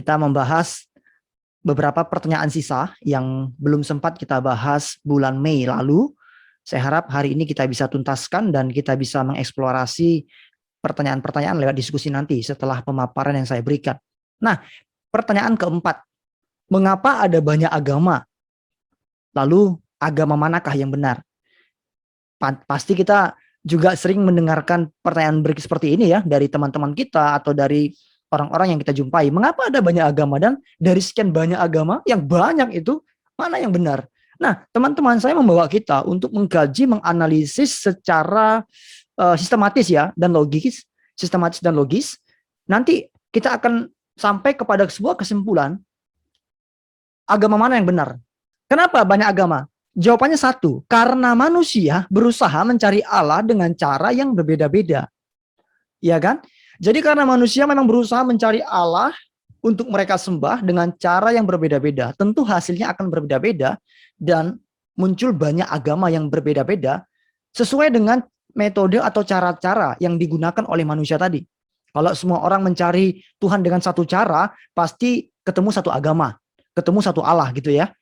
Kita membahas beberapa pertanyaan sisa yang belum sempat kita bahas bulan Mei lalu. Saya harap hari ini kita bisa tuntaskan dan kita bisa mengeksplorasi pertanyaan-pertanyaan lewat diskusi nanti setelah pemaparan yang saya berikan. Nah, pertanyaan keempat. Mengapa ada banyak agama? Lalu, agama manakah yang benar? Pasti kita juga sering mendengarkan pertanyaan seperti ini ya dari teman-teman kita atau dari orang-orang yang kita jumpai. Mengapa ada banyak agama dan dari sekian banyak agama yang banyak itu mana yang benar? Nah, teman-teman, saya membawa kita untuk mengkaji, menganalisis secara sistematis ya dan logis, sistematis dan logis. Nanti kita akan sampai kepada sebuah kesimpulan agama mana yang benar. Kenapa banyak agama? Jawabannya satu, karena manusia berusaha mencari Allah dengan cara yang berbeda-beda. Ya kan? Jadi karena manusia memang berusaha mencari Allah untuk mereka sembah dengan cara yang berbeda-beda. Tentu hasilnya akan berbeda-beda dan muncul banyak agama yang berbeda-beda sesuai dengan metode atau cara-cara yang digunakan oleh manusia tadi. Kalau semua orang mencari Tuhan dengan satu cara, pasti ketemu satu agama, ketemu satu Allah gitu ya.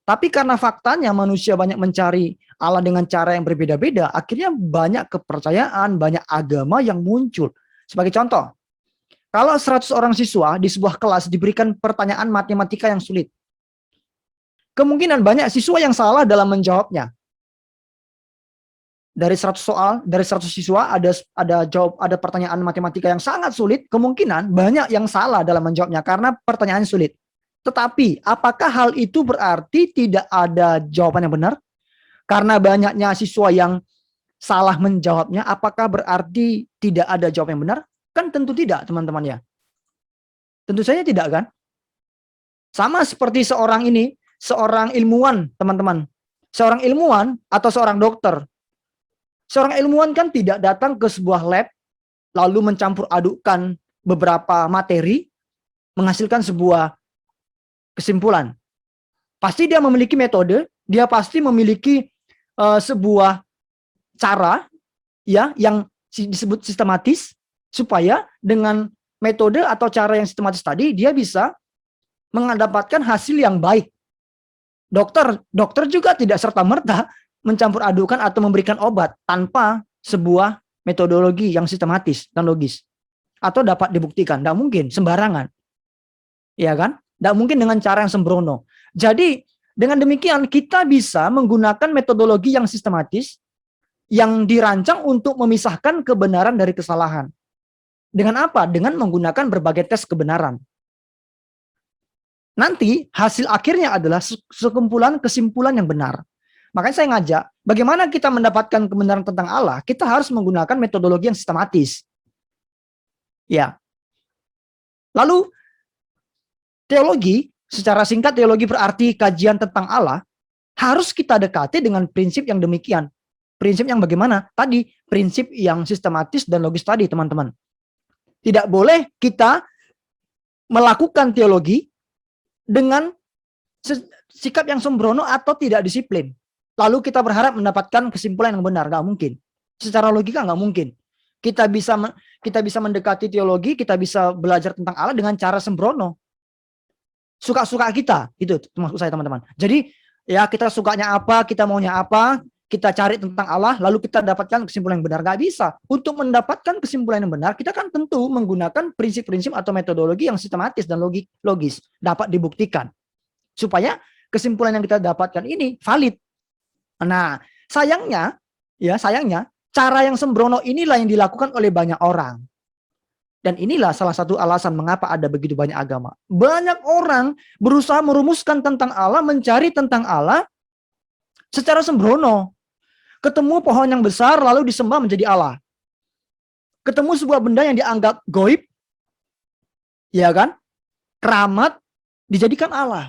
Tapi karena faktanya manusia banyak mencari Allah dengan cara yang berbeda-beda, akhirnya banyak kepercayaan, banyak agama yang muncul. Sebagai contoh, kalau 100 orang siswa di sebuah kelas diberikan pertanyaan matematika yang sulit, kemungkinan banyak siswa yang salah dalam menjawabnya. Dari 100 soal, dari 100 siswa ada pertanyaan matematika yang sangat sulit, kemungkinan banyak yang salah dalam menjawabnya karena pertanyaan sulit. Tetapi, apakah hal itu berarti tidak ada jawaban yang benar? Karena banyaknya siswa yang salah menjawabnya, apakah berarti tidak ada jawaban yang benar? Kan tentu tidak, teman-teman ya. Tentu saja tidak kan? Sama seperti seorang ilmuwan, teman-teman. Seorang ilmuwan atau seorang dokter. Seorang ilmuwan kan tidak datang ke sebuah lab, lalu mencampur adukkan beberapa materi, menghasilkan sebuah kesimpulan. Pasti dia memiliki metode, dia pasti memiliki sebuah cara ya yang disebut sistematis supaya dengan metode atau cara yang sistematis tadi dia bisa mendapatkan hasil yang baik. Dokter juga tidak serta-merta mencampur adukan atau memberikan obat tanpa sebuah metodologi yang sistematis dan logis atau dapat dibuktikan. Tidak mungkin sembarangan. Ya kan? Tidak mungkin dengan cara yang sembrono. Jadi, dengan demikian kita bisa menggunakan metodologi yang sistematis yang dirancang untuk memisahkan kebenaran dari kesalahan. Dengan apa? Dengan menggunakan berbagai tes kebenaran. Nanti hasil akhirnya adalah sekumpulan kesimpulan yang benar. Makanya saya ngajak, bagaimana kita mendapatkan kebenaran tentang Allah? Kita harus menggunakan metodologi yang sistematis. Ya. Lalu teologi, secara singkat teologi berarti kajian tentang Allah, harus kita dekati dengan prinsip yang demikian. Prinsip yang bagaimana? Tadi, prinsip yang sistematis dan logis tadi, teman-teman. Tidak boleh kita melakukan teologi dengan sikap yang sembrono atau tidak disiplin. Lalu kita berharap mendapatkan kesimpulan yang benar. Nggak mungkin. Secara logika nggak mungkin. Kita bisa mendekati teologi, kita bisa belajar tentang Allah dengan cara sembrono. Suka-suka kita, itu maksud saya teman-teman. Jadi ya kita sukanya apa, kita maunya apa, kita cari tentang Allah, lalu kita dapatkan kesimpulan yang benar. Gak bisa. Untuk mendapatkan kesimpulan yang benar, kita kan tentu menggunakan prinsip-prinsip atau metodologi yang sistematis dan logis, dapat dibuktikan. Supaya kesimpulan yang kita dapatkan ini valid. Nah, sayangnya, cara yang sembrono inilah yang dilakukan oleh banyak orang. Dan inilah salah satu alasan mengapa ada begitu banyak agama. Banyak orang berusaha merumuskan tentang Allah, mencari tentang Allah secara sembrono. Ketemu pohon yang besar lalu disembah menjadi Allah. Ketemu sebuah benda yang dianggap goib, ya kan? Keramat, dijadikan Allah.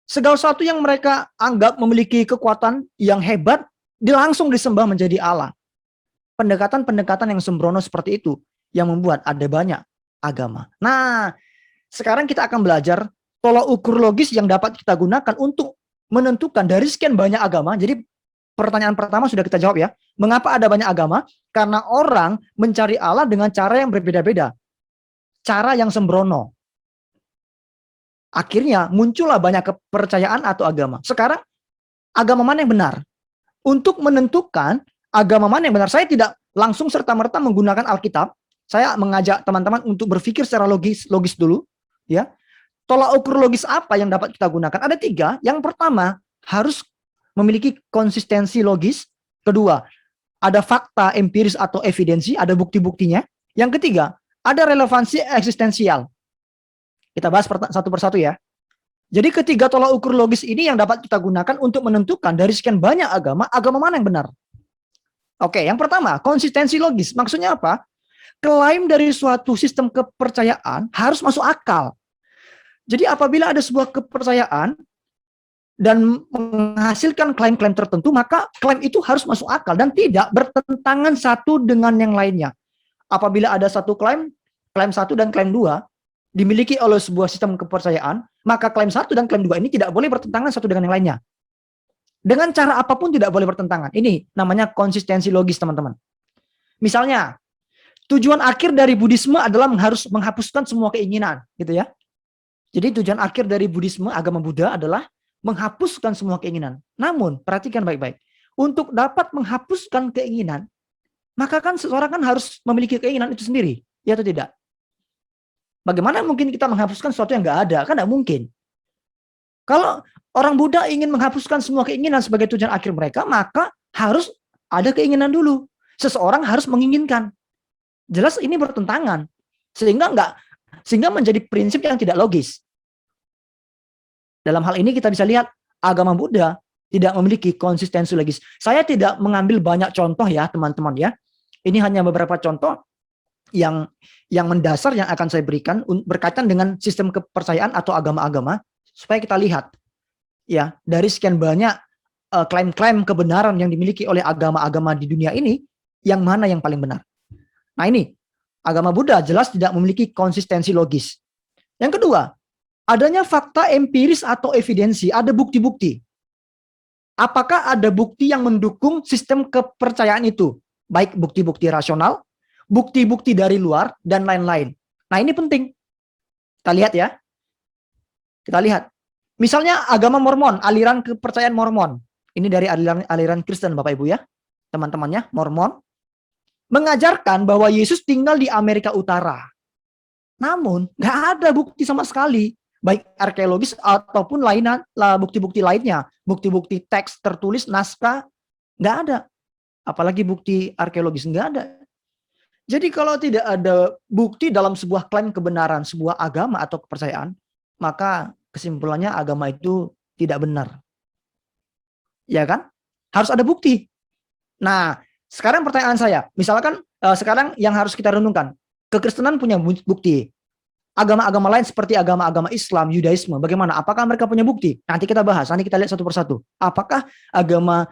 Segala sesuatu yang mereka anggap memiliki kekuatan yang hebat, langsung disembah menjadi Allah. Pendekatan-pendekatan yang sembrono seperti itu yang membuat ada banyak agama. Nah, sekarang kita akan belajar tolak ukur logis yang dapat kita gunakan untuk menentukan dari sekian banyak agama. Jadi pertanyaan pertama sudah kita jawab ya. Mengapa ada banyak agama? Karena orang mencari Allah dengan cara yang berbeda-beda. Cara yang sembrono. Akhirnya muncullah banyak kepercayaan atau agama. Sekarang agama mana yang benar? Untuk menentukan agama mana yang benar, saya tidak langsung serta-merta menggunakan Alkitab. Saya mengajak teman-teman untuk berpikir secara logis dulu, ya. Tolak ukur logis apa yang dapat kita gunakan? Ada 3. Yang pertama, harus memiliki konsistensi logis. Kedua, ada fakta empiris atau evidensi, ada bukti-buktinya. Yang ketiga, ada relevansi eksistensial. Kita bahas satu persatu ya. Jadi ketiga tolak ukur logis ini yang dapat kita gunakan untuk menentukan dari sekian banyak agama, agama mana yang benar. Oke, yang pertama, konsistensi logis. Maksudnya apa? Klaim dari suatu sistem kepercayaan harus masuk akal. Jadi apabila ada sebuah kepercayaan dan menghasilkan klaim-klaim tertentu, maka klaim itu harus masuk akal dan tidak bertentangan satu dengan yang lainnya. Apabila ada satu klaim 1 dan klaim 2, dimiliki oleh sebuah sistem kepercayaan, maka klaim 1 dan klaim 2 ini tidak boleh bertentangan satu dengan yang lainnya. Dengan cara apapun tidak boleh bertentangan. Ini namanya konsistensi logis, teman-teman. Misalnya, tujuan akhir dari Buddhisme adalah harus menghapuskan semua keinginan, gitu ya. Jadi tujuan akhir dari Buddhisme, agama Buddha adalah menghapuskan semua keinginan. Namun, perhatikan baik-baik. Untuk dapat menghapuskan keinginan, maka kan seseorang kan harus memiliki keinginan itu sendiri, ya atau tidak? Bagaimana mungkin kita menghapuskan sesuatu yang nggak ada? Kan nggak mungkin. Kalau orang Buddha ingin menghapuskan semua keinginan sebagai tujuan akhir mereka, maka harus ada keinginan dulu. Seseorang harus menginginkan. Jelas ini bertentangan. Sehingga menjadi prinsip yang tidak logis. Dalam hal ini kita bisa lihat agama Buddha tidak memiliki konsistensi logis. Saya tidak mengambil banyak contoh ya, teman-teman ya. Ini hanya beberapa contoh yang mendasar yang akan saya berikan berkaitan dengan sistem kepercayaan atau agama-agama supaya kita lihat ya dari sekian banyak klaim-klaim kebenaran yang dimiliki oleh agama-agama di dunia ini yang mana yang paling benar. Nah ini agama Buddha jelas tidak memiliki konsistensi logis. Yang kedua, adanya fakta empiris atau evidensi, ada bukti-bukti. Apakah ada bukti yang mendukung sistem kepercayaan itu? Baik bukti-bukti rasional, bukti-bukti dari luar, dan lain-lain. Nah ini penting. Kita lihat ya. Kita lihat. Misalnya agama Mormon, aliran kepercayaan Mormon. Ini dari aliran Kristen Bapak Ibu ya. Teman-temannya, Mormon. Mengajarkan bahwa Yesus tinggal di Amerika Utara. Namun, nggak ada bukti sama sekali. Baik arkeologis ataupun bukti-bukti lainnya. Bukti-bukti teks tertulis, naskah, nggak ada. Apalagi bukti arkeologis, nggak ada. Jadi kalau tidak ada bukti dalam sebuah klaim kebenaran, sebuah agama atau kepercayaan, maka kesimpulannya agama itu tidak benar. Ya kan? Harus ada bukti. Nah, sekarang pertanyaan saya, misalkan sekarang yang harus kita renungkan, kekristenan punya bukti. Agama-agama lain seperti agama-agama Islam, Yudaisme, bagaimana? Apakah mereka punya bukti? Nanti kita bahas, nanti kita lihat satu persatu. Apakah agama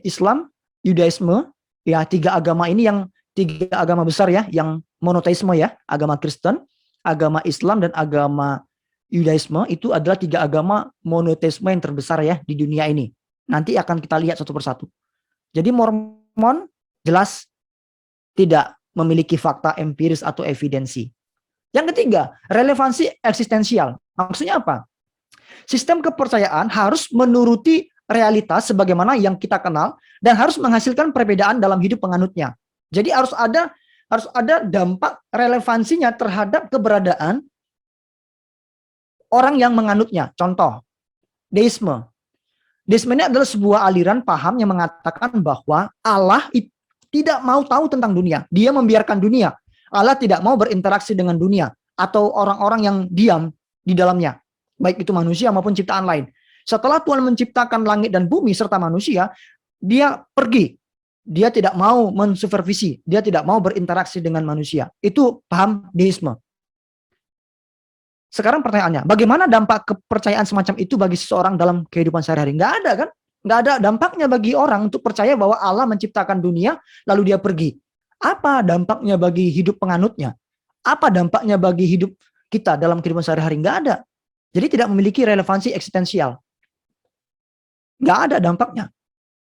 Islam, Yudaisme, ya 3 agama ini yang 3 agama besar ya, yang monoteisme ya, agama Kristen, agama Islam, dan agama Yudaisme, itu adalah 3 agama monoteisme yang terbesar ya di dunia ini. Nanti akan kita lihat satu persatu. Jadi Mormon jelas tidak memiliki fakta empiris atau evidensi. Yang ketiga, relevansi eksistensial. Maksudnya apa? Sistem kepercayaan harus menuruti realitas sebagaimana yang kita kenal dan harus menghasilkan perbedaan dalam hidup penganutnya. Jadi harus ada dampak relevansinya terhadap keberadaan orang yang menganutnya. Contoh, deisme. Deisme ini adalah sebuah aliran paham yang mengatakan bahwa Allah tidak mau tahu tentang dunia. Dia membiarkan dunia. Allah tidak mau berinteraksi dengan dunia atau orang-orang yang diam di dalamnya. Baik itu manusia maupun ciptaan lain. Setelah Tuhan menciptakan langit dan bumi serta manusia, dia pergi. Dia tidak mau mensupervisi. Dia tidak mau berinteraksi dengan manusia. Itu paham deisme. Sekarang pertanyaannya, bagaimana dampak kepercayaan semacam itu bagi seseorang dalam kehidupan sehari-hari? Nggak ada kan? Nggak ada dampaknya bagi orang untuk percaya bahwa Allah menciptakan dunia, lalu dia pergi. Apa dampaknya bagi hidup penganutnya? Apa dampaknya bagi hidup kita dalam kehidupan sehari-hari? Nggak ada. Jadi tidak memiliki relevansi eksistensial. Nggak ada dampaknya.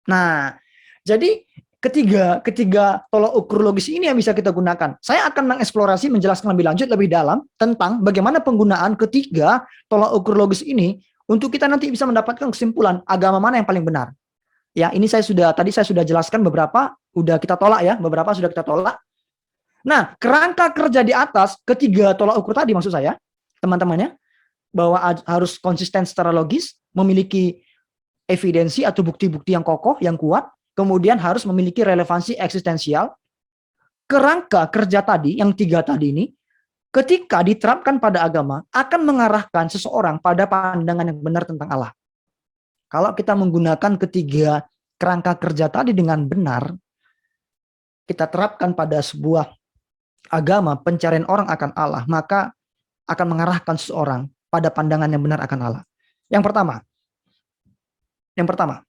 Nah, jadi Ketiga tolok ukur logis ini yang bisa kita gunakan. Saya akan mengeksplorasi, menjelaskan lebih lanjut, lebih dalam tentang bagaimana penggunaan ketiga tolok ukur logis ini untuk kita nanti bisa mendapatkan kesimpulan agama mana yang paling benar. Ya, ini tadi saya sudah jelaskan beberapa, udah kita tolak ya, beberapa sudah kita tolak. Nah, kerangka kerja di atas ketiga tolak ukur tadi maksud saya, teman-temannya, bahwa harus konsisten secara logis, memiliki evidensi atau bukti-bukti yang kokoh, yang kuat, kemudian harus memiliki relevansi eksistensial. Kerangka kerja tadi, yang tiga tadi ini, ketika diterapkan pada agama, akan mengarahkan seseorang pada pandangan yang benar tentang Allah. Kalau kita menggunakan ketiga kerangka kerja tadi dengan benar, kita terapkan pada sebuah agama, pencarian orang akan Allah, maka akan mengarahkan seseorang pada pandangan yang benar akan Allah. Yang pertama,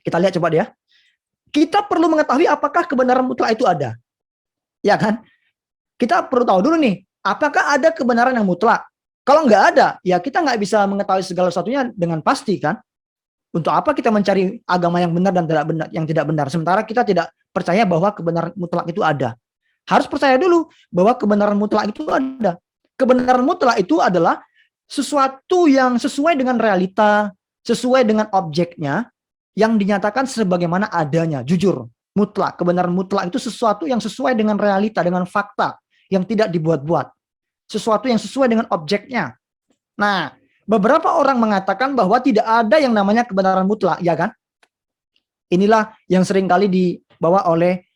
kita lihat coba ya. Kita perlu mengetahui apakah kebenaran mutlak itu ada. Ya kan? Kita perlu tahu dulu nih, apakah ada kebenaran yang mutlak? Kalau nggak ada, ya kita nggak bisa mengetahui segala sesuatunya dengan pasti kan? Untuk apa kita mencari agama yang benar dan tidak benar, sementara kita tidak percaya bahwa kebenaran mutlak itu ada. Harus percaya dulu bahwa kebenaran mutlak itu ada. Kebenaran mutlak itu adalah sesuatu yang sesuai dengan realita, sesuai dengan objeknya, yang dinyatakan sebagaimana adanya, jujur, mutlak. Kebenaran mutlak itu sesuatu yang sesuai dengan realita, dengan fakta, yang tidak dibuat-buat. Sesuatu yang sesuai dengan objeknya. Nah, beberapa orang mengatakan bahwa tidak ada yang namanya kebenaran mutlak, ya kan? Inilah yang seringkali dibawa oleh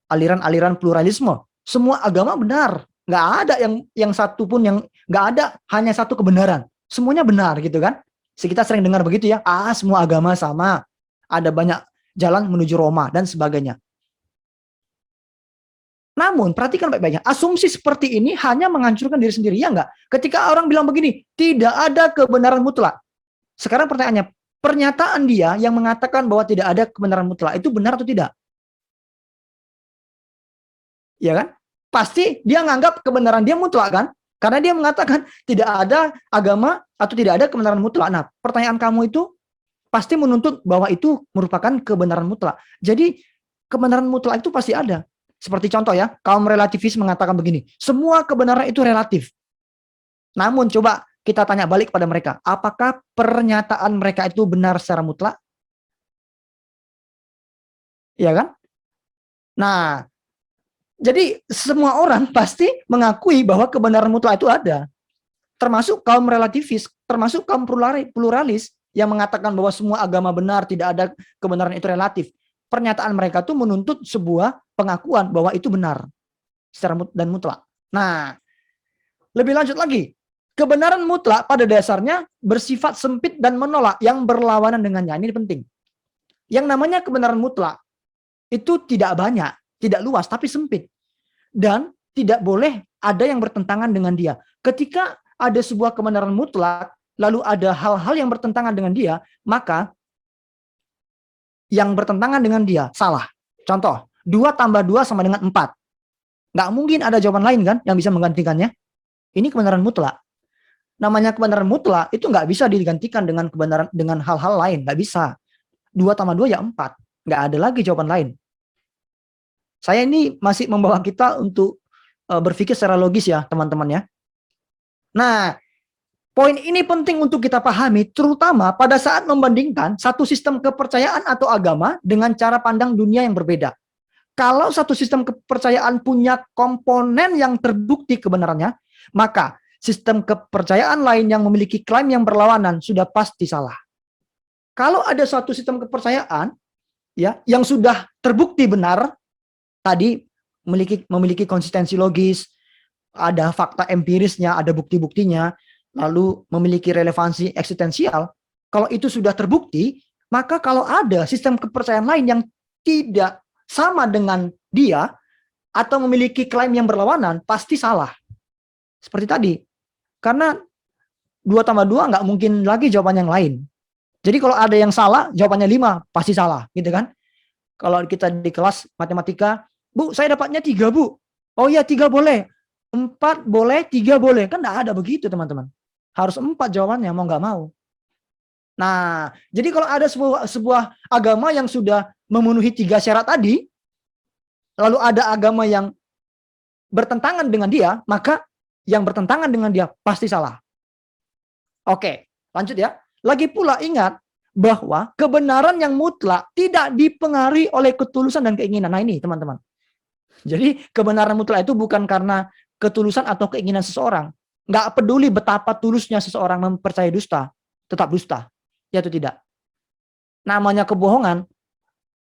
aliran-aliran pluralisme. Semua agama benar, nggak ada yang satu pun yang nggak ada, hanya satu kebenaran. Semuanya benar gitu kan? Kita sering dengar begitu ya, semua agama sama, ada banyak jalan menuju Roma dan sebagainya. Namun perhatikan baik-baiknya, asumsi seperti ini hanya menghancurkan diri sendiri, ya enggak? Ketika orang bilang begini, tidak ada kebenaran mutlak. Sekarang pertanyaannya, pernyataan dia yang mengatakan bahwa tidak ada kebenaran mutlak itu benar atau tidak? Ya kan? Pasti dia menganggap kebenaran dia mutlak kan? Karena dia mengatakan tidak ada agama atau tidak ada kebenaran mutlak. Nah, pertanyaan kamu itu pasti menuntut bahwa itu merupakan kebenaran mutlak. Jadi kebenaran mutlak itu pasti ada. Seperti contoh ya, kaum relativis mengatakan begini, semua kebenaran itu relatif. Namun coba kita tanya balik pada mereka, apakah pernyataan mereka itu benar secara mutlak? Ya kan? Nah, jadi semua orang pasti mengakui bahwa kebenaran mutlak itu ada. Termasuk kaum relativis, termasuk kaum pluralis yang mengatakan bahwa semua agama benar, tidak ada kebenaran itu relatif. Pernyataan mereka itu menuntut sebuah pengakuan bahwa itu benar secara dan mutlak. Nah, lebih lanjut lagi, kebenaran mutlak pada dasarnya bersifat sempit dan menolak yang berlawanan dengannya. Ini penting. Yang namanya kebenaran mutlak itu tidak banyak, tidak luas, tapi sempit. Dan tidak boleh ada yang bertentangan dengan dia. Ketika ada sebuah kebenaran mutlak, lalu ada hal-hal yang bertentangan dengan dia, maka yang bertentangan dengan dia salah. Contoh, 2 tambah 2 sama dengan 4. Nggak mungkin ada jawaban lain kan yang bisa menggantikannya. Ini kebenaran mutlak. Namanya kebenaran mutlak itu nggak bisa digantikan dengan kebenaran dengan hal-hal lain. Nggak bisa. 2 tambah 2 ya 4. Nggak ada lagi jawaban lain. Saya ini masih membawa kita untuk berpikir secara logis ya teman-teman ya. Nah, poin ini penting untuk kita pahami, terutama pada saat membandingkan satu sistem kepercayaan atau agama dengan cara pandang dunia yang berbeda. Kalau satu sistem kepercayaan punya komponen yang terbukti kebenarannya, maka sistem kepercayaan lain yang memiliki klaim yang berlawanan sudah pasti salah. Kalau ada suatu sistem kepercayaan ya yang sudah terbukti benar, tadi memiliki konsistensi logis, ada fakta empirisnya, ada bukti-buktinya, lalu memiliki relevansi eksistensial, kalau itu sudah terbukti, maka kalau ada sistem kepercayaan lain yang tidak sama dengan dia, atau memiliki klaim yang berlawanan, pasti salah. Seperti tadi. Karena 2 tambah 2 nggak mungkin lagi jawaban yang lain. Jadi kalau ada yang salah, jawabannya 5, pasti salah. Gitu kan? Kalau kita di kelas matematika, Bu, saya dapatnya 3, Bu. Oh iya, 3 boleh. 4 boleh, 3 boleh. Kan nggak ada begitu, teman-teman. Harus 4 jawabannya, mau nggak mau. Nah, jadi kalau ada sebuah agama yang sudah memenuhi 3 syarat tadi, lalu ada agama yang bertentangan dengan dia, maka yang bertentangan dengan dia pasti salah. Oke, lanjut ya. Lagi pula ingat bahwa kebenaran yang mutlak tidak dipengaruhi oleh ketulusan dan keinginan. Nah ini teman-teman. Jadi kebenaran mutlak itu bukan karena ketulusan atau keinginan seseorang. Nggak peduli betapa tulusnya seseorang mempercayai dusta, tetap dusta. Ya atau tidak. Namanya kebohongan,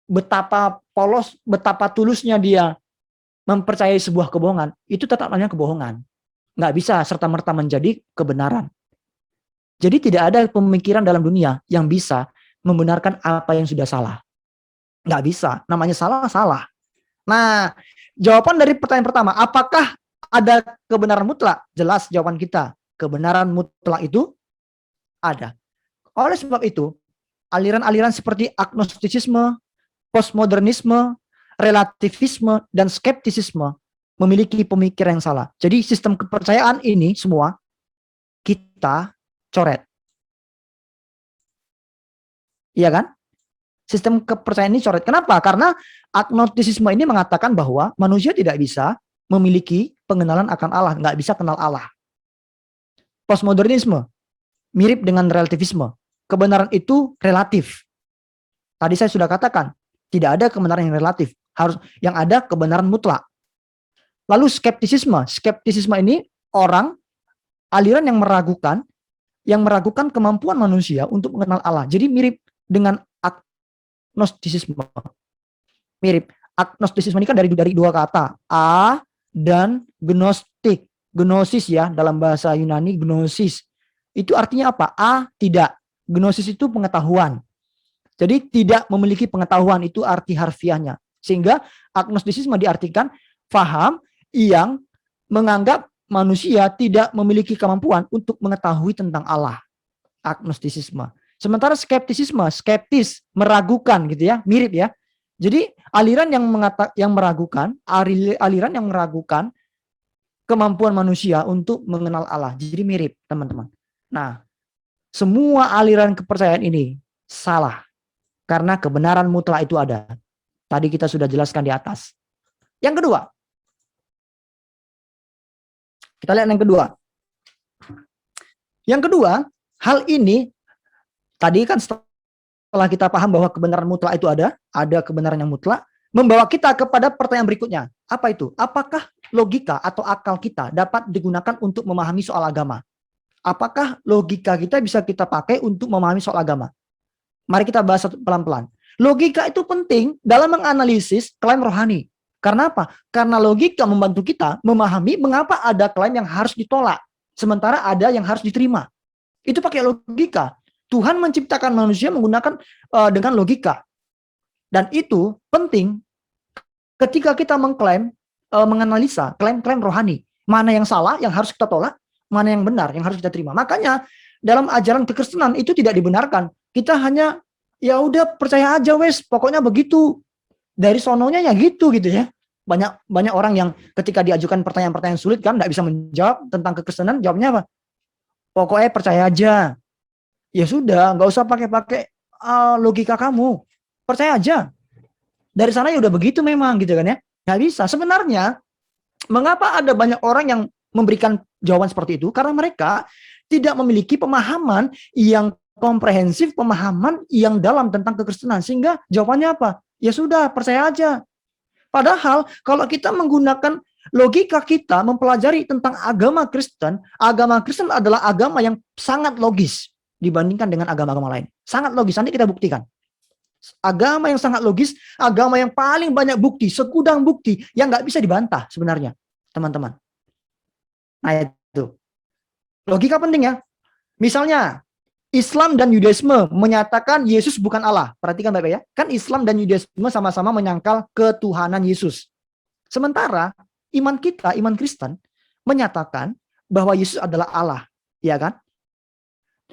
betapa polos, betapa tulusnya dia mempercayai sebuah kebohongan, itu tetap namanya kebohongan. Nggak bisa serta-merta menjadi kebenaran. Jadi tidak ada pemikiran dalam dunia yang bisa membenarkan apa yang sudah salah. Nggak bisa. Namanya salah, salah. Nah, jawaban dari pertanyaan pertama, apakah ada kebenaran mutlak? Jelas jawaban kita. Kebenaran mutlak itu ada. Oleh sebab itu, aliran-aliran seperti agnostisisme, postmodernisme, relativisme, dan skeptisisme memiliki pemikiran yang salah. Jadi sistem kepercayaan ini semua kita coret. Iya kan? Sistem kepercayaan ini coret. Kenapa? Karena agnostisisme ini mengatakan bahwa manusia tidak bisa memiliki pengenalan akan Allah, nggak bisa kenal Allah. Postmodernisme mirip dengan relativisme. Kebenaran itu relatif. Tadi saya sudah katakan, tidak ada kebenaran yang relatif, harus yang ada kebenaran mutlak. Lalu skeptisisme. Skeptisisme ini orang aliran yang meragukan kemampuan manusia untuk mengenal Allah. Jadi mirip dengan agnostisisme. Mirip. Agnostisisme ini kan dari 2 kata, a dan gnostik. Gnosis ya, dalam bahasa Yunani gnosis. Itu artinya apa? A, tidak. Gnosis itu pengetahuan. Jadi tidak memiliki pengetahuan, itu arti harfiahnya. Sehingga agnostisisme diartikan faham yang menganggap manusia tidak memiliki kemampuan untuk mengetahui tentang Allah. Agnostisisme. Sementara skeptisisme, skeptis, meragukan gitu ya, mirip ya. Jadi aliran yang meragukan, aliran yang meragukan kemampuan manusia untuk mengenal Allah. Jadi mirip, teman-teman. Nah, semua aliran kepercayaan ini salah. Karena kebenaran mutlak itu ada. Tadi kita sudah jelaskan di atas. Yang kedua. Kita lihat yang kedua. Yang kedua, hal ini tadi kan setelah kita paham bahwa kebenaran mutlak itu ada kebenaran yang mutlak, membawa kita kepada pertanyaan berikutnya. Apa itu? Apakah logika atau akal kita dapat digunakan untuk memahami soal agama? Apakah logika kita bisa kita pakai untuk memahami soal agama? Mari kita bahas pelan-pelan. Logika itu penting dalam menganalisis klaim rohani. Karena apa? Karena logika membantu kita memahami mengapa ada klaim yang harus ditolak, sementara ada yang harus diterima. Itu pakai logika. Tuhan menciptakan manusia menggunakan dengan logika. Dan itu penting ketika kita mengklaim, menganalisa klaim-klaim rohani. Mana yang salah, yang harus kita tolak, mana yang benar, yang harus kita terima. Makanya dalam ajaran kekristenan itu tidak dibenarkan. Kita hanya ya udah percaya aja wes, pokoknya begitu. Dari sononya ya gitu ya. Banyak orang yang ketika diajukan pertanyaan-pertanyaan sulit kan nggak bisa menjawab tentang kekristenan, jawabnya apa? Pokoknya percaya aja. Ya sudah, nggak usah pakai logika kamu. Percaya aja. Dari sana ya udah begitu memang gitu kan ya. Nggak bisa. Sebenarnya mengapa ada banyak orang yang memberikan jawaban seperti itu? Karena mereka tidak memiliki pemahaman yang komprehensif, pemahaman yang dalam tentang kekristenan. Sehingga jawabannya apa? Ya sudah, percaya aja. Padahal kalau kita menggunakan logika kita mempelajari tentang agama Kristen adalah agama yang sangat logis dibandingkan dengan agama-agama lain. Sangat logis, nanti kita buktikan. Agama yang sangat logis, agama yang paling banyak bukti, segudang bukti yang nggak bisa dibantah sebenarnya, teman-teman. Nah itu. Logika penting ya. Misalnya, Islam dan Yudaisme menyatakan Yesus bukan Allah. Perhatikan Bapak ya. Kan Islam dan Yudaisme sama-sama menyangkal ketuhanan Yesus. Sementara iman kita, iman Kristen, menyatakan bahwa Yesus adalah Allah. Ya kan?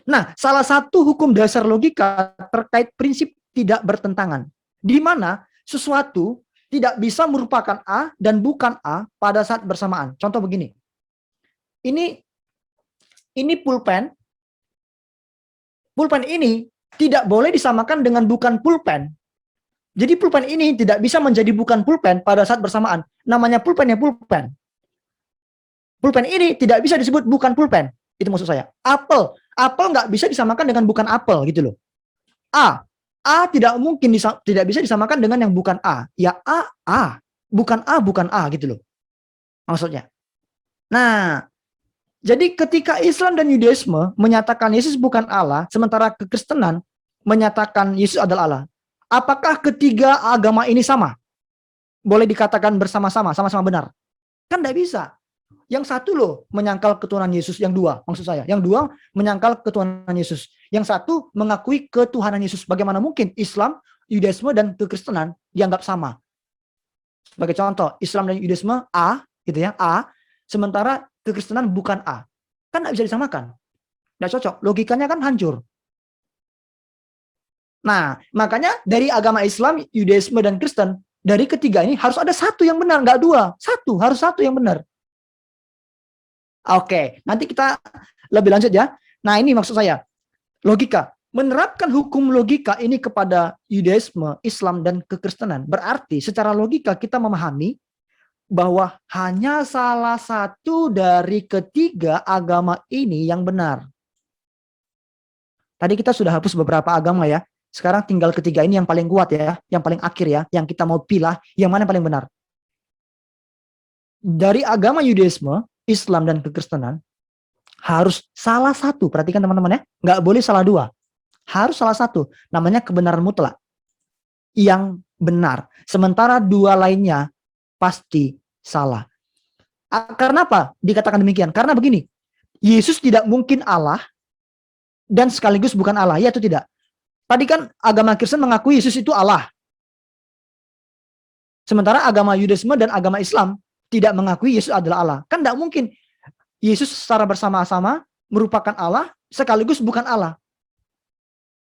Nah, salah satu hukum dasar logika terkait prinsip tidak bertentangan. Di mana sesuatu tidak bisa merupakan A dan bukan A pada saat bersamaan. Contoh begini. Ini pulpen. Pulpen ini tidak boleh disamakan dengan bukan pulpen. Jadi pulpen ini tidak bisa menjadi bukan pulpen pada saat bersamaan. Namanya pulpen ya pulpen. Pulpen ini tidak bisa disebut bukan pulpen. Itu maksud saya. Apel. Apel nggak bisa disamakan dengan bukan apel gitu loh. A. A tidak mungkin tidak bisa disamakan dengan yang bukan A. Ya A. Bukan A gitu loh. Maksudnya. Nah, jadi ketika Islam dan Yudaisme menyatakan Yesus bukan Allah, sementara kekristenan menyatakan Yesus adalah Allah. Apakah ketiga agama ini sama? Boleh dikatakan bersama-sama, sama-sama benar? Kan tidak bisa. Yang satu loh menyangkal ketuhanan Yesus, yang dua maksud saya. Yang dua menyangkal ketuhanan Yesus. Yang satu mengakui ketuhanan Yesus. Bagaimana mungkin Islam, Yudaisme, dan kekristenan dianggap sama? Sebagai contoh, Islam dan Yudaisme A, gitu ya, A. Sementara kekristenan bukan A. Kan tidak bisa disamakan. Tidak cocok. Logikanya kan hancur. Nah, makanya dari agama Islam, Yudaisme, dan Kristen, dari ketiga ini harus ada satu yang benar, nggak dua. Satu, harus satu yang benar. Oke, nanti kita lebih lanjut ya. Nah, ini maksud saya. Logika. Menerapkan hukum logika ini kepada Yudaisme, Islam, dan kekristenan. Berarti secara logika kita memahami bahwa hanya salah satu dari ketiga agama ini yang benar. Tadi kita sudah hapus beberapa agama ya. Sekarang tinggal ketiga ini yang paling kuat ya, yang paling akhir ya, yang kita mau pilih, yang mana yang paling benar. Dari agama Yudaisme, Islam, dan kekristenan, harus salah satu, perhatikan teman-teman ya, nggak boleh salah dua. Harus salah satu, namanya kebenaran mutlak. Yang benar. Sementara dua lainnya pasti salah. Karena apa? Dikatakan demikian. Karena begini, Yesus tidak mungkin Allah dan sekaligus bukan Allah, ya atau tidak? Tadi kan agama Kristen mengakui Yesus itu Allah. Sementara agama Yudaisme dan agama Islam tidak mengakui Yesus adalah Allah. Kan tidak mungkin Yesus secara bersama-sama merupakan Allah sekaligus bukan Allah.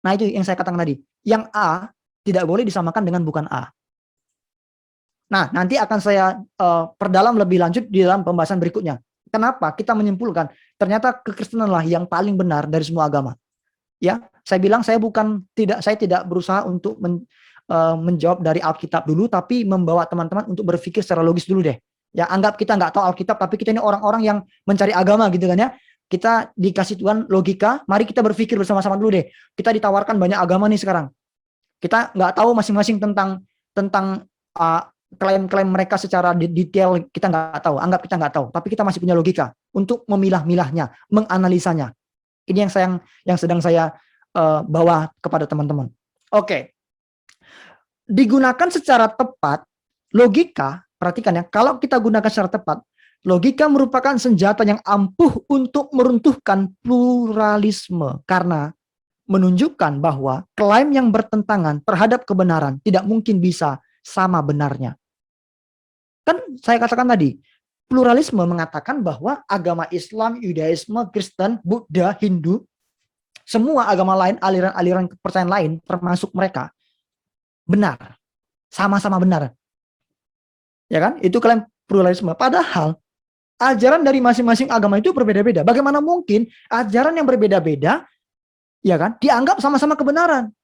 Nah itu yang saya katakan tadi. Yang A tidak boleh disamakan dengan bukan A. Nah nanti akan saya perdalam lebih lanjut di dalam pembahasan berikutnya. Kenapa? Kita menyimpulkan ternyata kekristenanlah yang paling benar dari semua agama. Ya, saya bilang saya tidak berusaha untuk menjawab dari Alkitab dulu, tapi membawa teman-teman untuk berpikir secara logis dulu deh. Ya, anggap kita nggak tahu Alkitab, tapi kita ini orang-orang yang mencari agama gitu kan ya. Kita dikasih Tuhan logika, mari kita berpikir bersama-sama dulu deh. Kita ditawarkan banyak agama nih sekarang. Kita nggak tahu masing-masing tentang klaim-klaim mereka secara detail, kita nggak tahu. Anggap kita nggak tahu, tapi kita masih punya logika untuk memilah-milahnya, menganalisanya. Ini yang sedang saya bawa kepada teman-teman. Oke. Digunakan secara tepat, logika, perhatikan ya, kalau kita gunakan secara tepat, logika merupakan senjata yang ampuh untuk meruntuhkan pluralisme karena menunjukkan bahwa klaim yang bertentangan terhadap kebenaran tidak mungkin bisa sama benarnya. Kan saya katakan tadi, pluralisme mengatakan bahwa agama Islam, Yudaisme, Kristen, Buddha, Hindu, semua agama lain, aliran-aliran kepercayaan lain, termasuk mereka, benar. Sama-sama benar. Ya kan? Itu klaim pluralisme. Padahal, ajaran dari masing-masing agama itu berbeda-beda. Bagaimana mungkin ajaran yang berbeda-beda, ya kan, dianggap sama-sama kebenaran?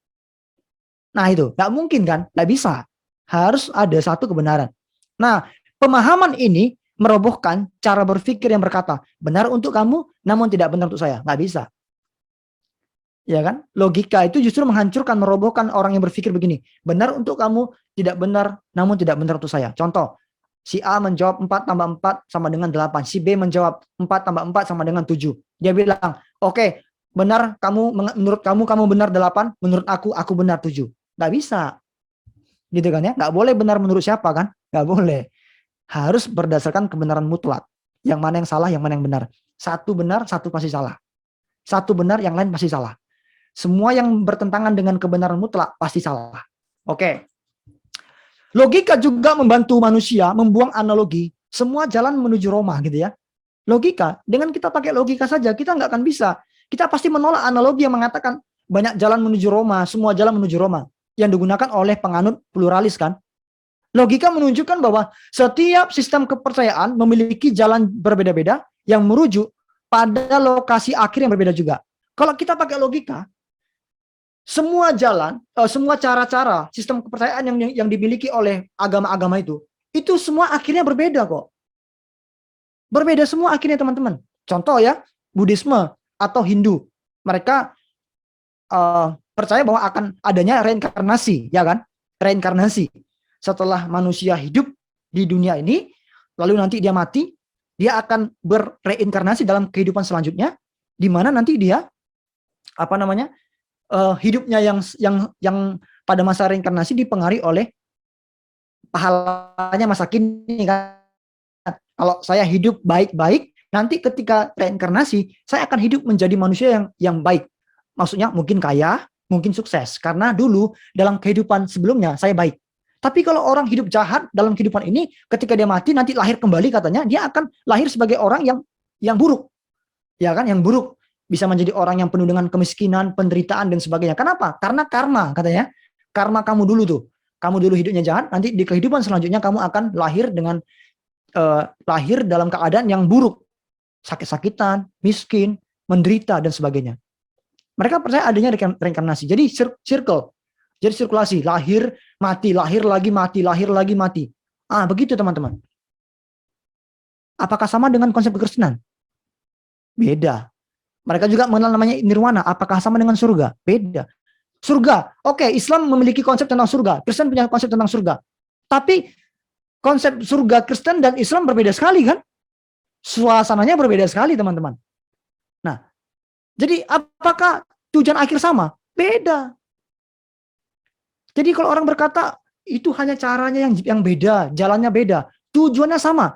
Nah itu, nggak mungkin kan? Nggak bisa. Harus ada satu kebenaran. Nah, pemahaman ini merobohkan cara berpikir yang berkata, benar untuk kamu, namun tidak benar untuk saya. Nggak bisa. Ya kan? Logika itu justru menghancurkan, merobohkan orang yang berpikir begini. Benar untuk kamu, tidak benar, namun tidak benar untuk saya. Contoh, si A menjawab 4 tambah 4 sama dengan 8. Si B menjawab 4 tambah 4 sama dengan 7. Dia bilang, oke, benar menurut kamu benar 8, menurut aku benar 7. Nggak bisa. Gitu kan ya? Nggak boleh benar menurut siapa kan? Nggak boleh. Harus berdasarkan kebenaran mutlak. Yang mana yang salah, yang mana yang benar. Satu benar, satu pasti salah. Satu benar, yang lain pasti salah. Semua yang bertentangan dengan kebenaran mutlak pasti salah. Oke. Logika juga membantu manusia membuang analogi. Semua jalan menuju Roma gitu ya. Logika, dengan kita pakai logika saja, kita nggak akan bisa. Kita pasti menolak analogi yang mengatakan banyak jalan menuju Roma, semua jalan menuju Roma. Yang digunakan oleh penganut pluralis kan. Logika menunjukkan bahwa setiap sistem kepercayaan memiliki jalan berbeda-beda yang merujuk pada lokasi akhir yang berbeda juga. Kalau kita pakai logika, Semua jalan, semua cara-cara, sistem kepercayaan yang dimiliki oleh agama-agama itu semua akhirnya berbeda kok. Berbeda semua akhirnya teman-teman. Contoh ya, Buddhisme atau Hindu. Mereka percaya bahwa akan adanya reinkarnasi, ya kan? Reinkarnasi. Setelah manusia hidup di dunia ini, lalu nanti dia mati, dia akan berreinkarnasi dalam kehidupan selanjutnya, di mana nanti dia hidupnya yang pada masa reinkarnasi dipengaruhi oleh pahalanya masa kini kan. Kalau saya hidup baik-baik, nanti ketika reinkarnasi, saya akan hidup menjadi manusia yang baik. Maksudnya mungkin kaya, mungkin sukses. Karena dulu dalam kehidupan sebelumnya saya baik. Tapi kalau orang hidup jahat dalam kehidupan ini, ketika dia mati nanti lahir kembali katanya, dia akan lahir sebagai orang yang buruk. Ya kan, yang buruk. Bisa menjadi orang yang penuh dengan kemiskinan, penderitaan dan sebagainya. Kenapa? Karena karma katanya. Karma kamu dulu tuh. Kamu dulu hidupnya jahat, nanti di kehidupan selanjutnya kamu akan lahir lahir dalam keadaan yang buruk. Sakit-sakitan, miskin, menderita dan sebagainya. Mereka percaya adanya reinkarnasi. Jadi circle. Jadi sirkulasi, lahir, mati, lahir lagi, mati, lahir lagi, mati. Begitu teman-teman. Apakah sama dengan konsep kekristenan? Beda. Mereka juga mengenal namanya nirwana. Apakah sama dengan surga? Beda. Surga. Oke, Islam memiliki konsep tentang surga. Kristen punya konsep tentang surga. Tapi konsep surga Kristen dan Islam berbeda sekali kan? Suasananya berbeda sekali teman-teman. Nah, jadi apakah tujuan akhir sama? Beda. Jadi kalau orang berkata itu hanya caranya yang beda, jalannya beda, tujuannya sama.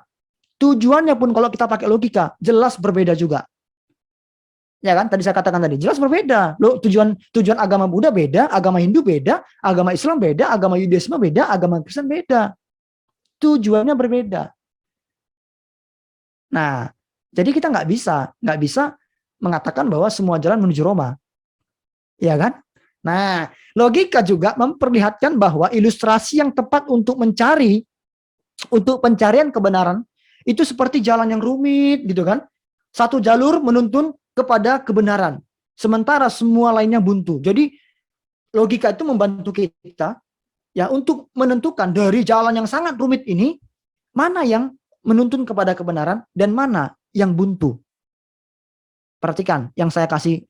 Tujuannya pun kalau kita pakai logika jelas berbeda juga. Ya kan? Tadi saya katakan tadi jelas berbeda. Loh, tujuan agama Buddha beda, agama Hindu beda, agama Islam beda, agama Yudaisme beda, agama Kristen beda. Tujuannya berbeda. Nah, jadi kita nggak bisa mengatakan bahwa semua jalan menuju Roma. Ya kan? Nah, logika juga memperlihatkan bahwa ilustrasi yang tepat untuk pencarian kebenaran itu seperti jalan yang rumit gitu kan. Satu jalur menuntun kepada kebenaran, sementara semua lainnya buntu. Jadi logika itu membantu kita ya untuk menentukan dari jalan yang sangat rumit ini mana yang menuntun kepada kebenaran dan mana yang buntu. Perhatikan yang saya kasih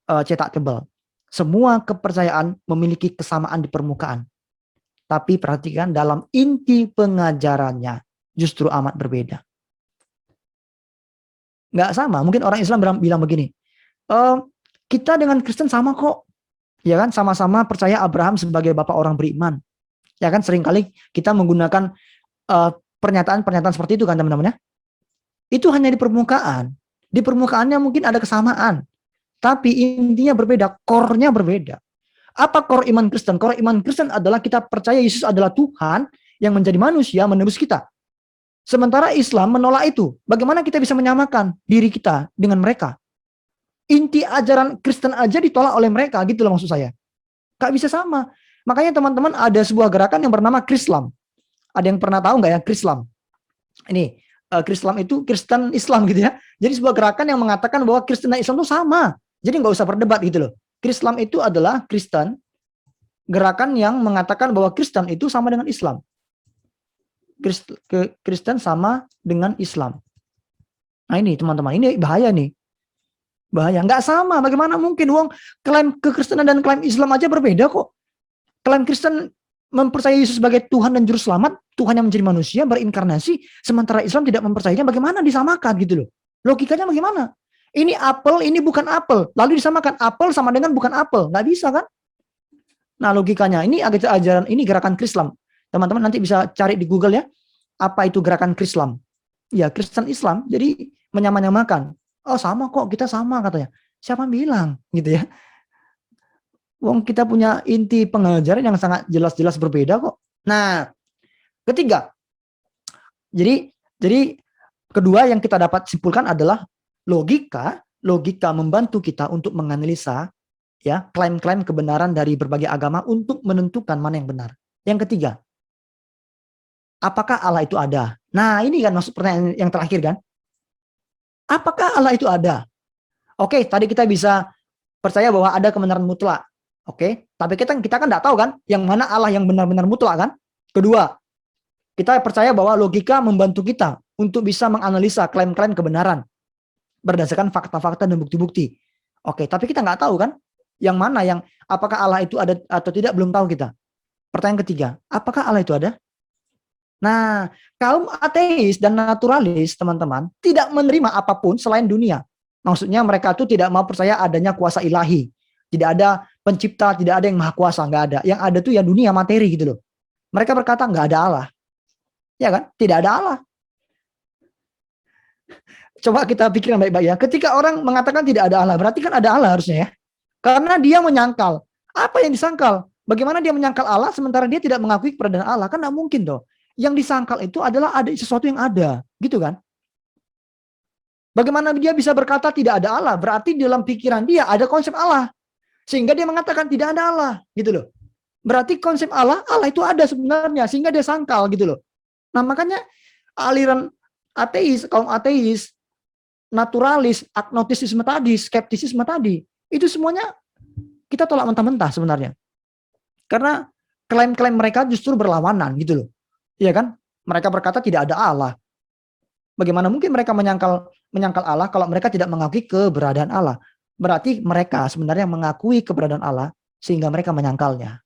cetak tebal. Semua kepercayaan memiliki kesamaan di permukaan. Tapi perhatikan dalam inti pengajarannya justru amat berbeda. Nggak sama. Mungkin orang Islam bilang begini, kita dengan Kristen sama kok. Ya kan, sama-sama percaya Abraham sebagai bapak orang beriman. Ya kan, seringkali kita menggunakan pernyataan-pernyataan seperti itu kan teman-teman ya. Itu hanya di permukaan. Di permukaannya mungkin ada kesamaan. Tapi intinya berbeda, core-nya berbeda. Apa core iman Kristen? Core iman Kristen adalah kita percaya Yesus adalah Tuhan yang menjadi manusia menebus kita. Sementara Islam menolak itu. Bagaimana kita bisa menyamakan diri kita dengan mereka? Inti ajaran Kristen aja ditolak oleh mereka, gitu loh maksud saya. Gak bisa sama. Makanya teman-teman ada sebuah gerakan yang bernama Krislam. Ada yang pernah tahu nggak ya Krislam? Ini Krislam itu Kristen Islam gitu ya. Jadi sebuah gerakan yang mengatakan bahwa Kristen dan Islam itu sama. Jadi nggak usah berdebat gitu loh. Krislam itu adalah Kristen, gerakan yang mengatakan bahwa Kristen itu sama dengan Islam. Kristen sama dengan Islam. Nah ini teman-teman, ini bahaya nih. Bahaya, nggak sama. Bagaimana mungkin? Klaim kekristenan dan klaim Islam aja berbeda kok. Klaim Kristen mempercayai Yesus sebagai Tuhan dan Juru Selamat, Tuhan yang menjadi manusia, berinkarnasi, sementara Islam tidak mempercayainya, bagaimana disamakan gitu loh. Logikanya bagaimana? Ini apel, ini bukan apel. Lalu disamakan apel sama dengan bukan apel. Nggak bisa kan? Nah logikanya, ini ajaran, ini gerakan Krislam. Teman-teman nanti bisa cari di Google ya. Apa itu gerakan Krislam? Ya Kristen Islam, jadi menyamakan. Oh sama kok, kita sama katanya. Siapa bilang gitu ya? Kita punya inti pengajaran yang sangat jelas-jelas berbeda kok. Nah, ketiga. Jadi kedua yang kita dapat simpulkan adalah logika membantu kita untuk menganalisa ya klaim-klaim kebenaran dari berbagai agama untuk menentukan mana yang benar. Yang ketiga, apakah Allah itu ada? Nah, ini kan masuk pertanyaan yang terakhir kan. Apakah Allah itu ada? Oke, tadi kita bisa percaya bahwa ada kebenaran mutlak. Oke, tapi kita kan nggak tahu kan yang mana Allah yang benar-benar mutlak kan. Kedua, kita percaya bahwa logika membantu kita untuk bisa menganalisa klaim-klaim kebenaran berdasarkan fakta-fakta dan bukti-bukti. Oke, tapi kita nggak tahu kan yang mana yang apakah Allah itu ada atau tidak, belum tahu kita. Pertanyaan ketiga, apakah Allah itu ada? Nah, kaum ateis dan naturalis, teman-teman, tidak menerima apapun selain dunia. Maksudnya mereka itu tidak mau percaya adanya kuasa ilahi. Tidak ada pencipta, tidak ada yang maha kuasa, nggak ada. Yang ada tuh ya dunia materi gitu loh. Mereka berkata nggak ada Allah. Ya kan? Tidak ada Allah. Coba kita pikirkan baik-baik ya. Ketika orang mengatakan tidak ada Allah, berarti kan ada Allah harusnya ya. Karena dia menyangkal. Apa yang disangkal? Bagaimana dia menyangkal Allah sementara dia tidak mengakui keberadaan Allah? Kan nggak mungkin toh. Yang disangkal itu adalah ada sesuatu yang ada, gitu kan? Bagaimana dia bisa berkata tidak ada Allah? Berarti di dalam pikiran dia ada konsep Allah. Sehingga dia mengatakan tidak ada Allah, gitu loh. Berarti konsep Allah itu ada sebenarnya, sehingga dia sangkal gitu loh. Nah, makanya aliran ateis, kaum ateis, naturalis, agnostisisme tadi, skeptisisme tadi, itu semuanya kita tolak mentah-mentah sebenarnya. Karena klaim-klaim mereka justru berlawanan gitu loh. Iya kan? Mereka berkata tidak ada Allah. Bagaimana mungkin mereka menyangkal Allah kalau mereka tidak mengakui keberadaan Allah? Berarti mereka sebenarnya mengakui keberadaan Allah sehingga mereka menyangkalnya.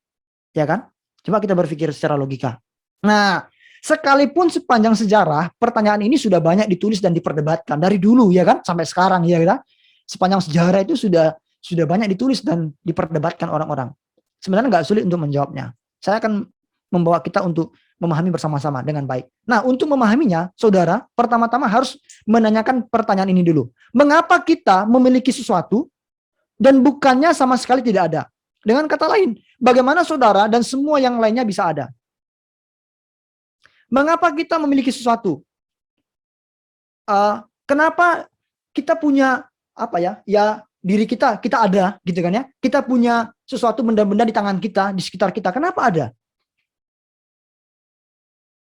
Ya kan? Coba kita berpikir secara logika. Nah, sekalipun sepanjang sejarah pertanyaan ini sudah banyak ditulis dan diperdebatkan dari dulu ya kan sampai sekarang ya kan. Sepanjang sejarah itu sudah banyak ditulis dan diperdebatkan orang-orang. Sebenarnya nggak sulit untuk menjawabnya. Saya akan membawa kita untuk memahami bersama-sama dengan baik. Nah, untuk memahaminya, saudara, pertama-tama harus menanyakan pertanyaan ini dulu. Mengapa kita memiliki sesuatu dan bukannya sama sekali tidak ada? Dengan kata lain, bagaimana saudara dan semua yang lainnya bisa ada? Mengapa kita memiliki sesuatu? Kenapa kita punya apa ya? Ya diri kita ada, gitu kan ya? Kita punya sesuatu benda-benda di tangan kita, di sekitar kita. Kenapa ada?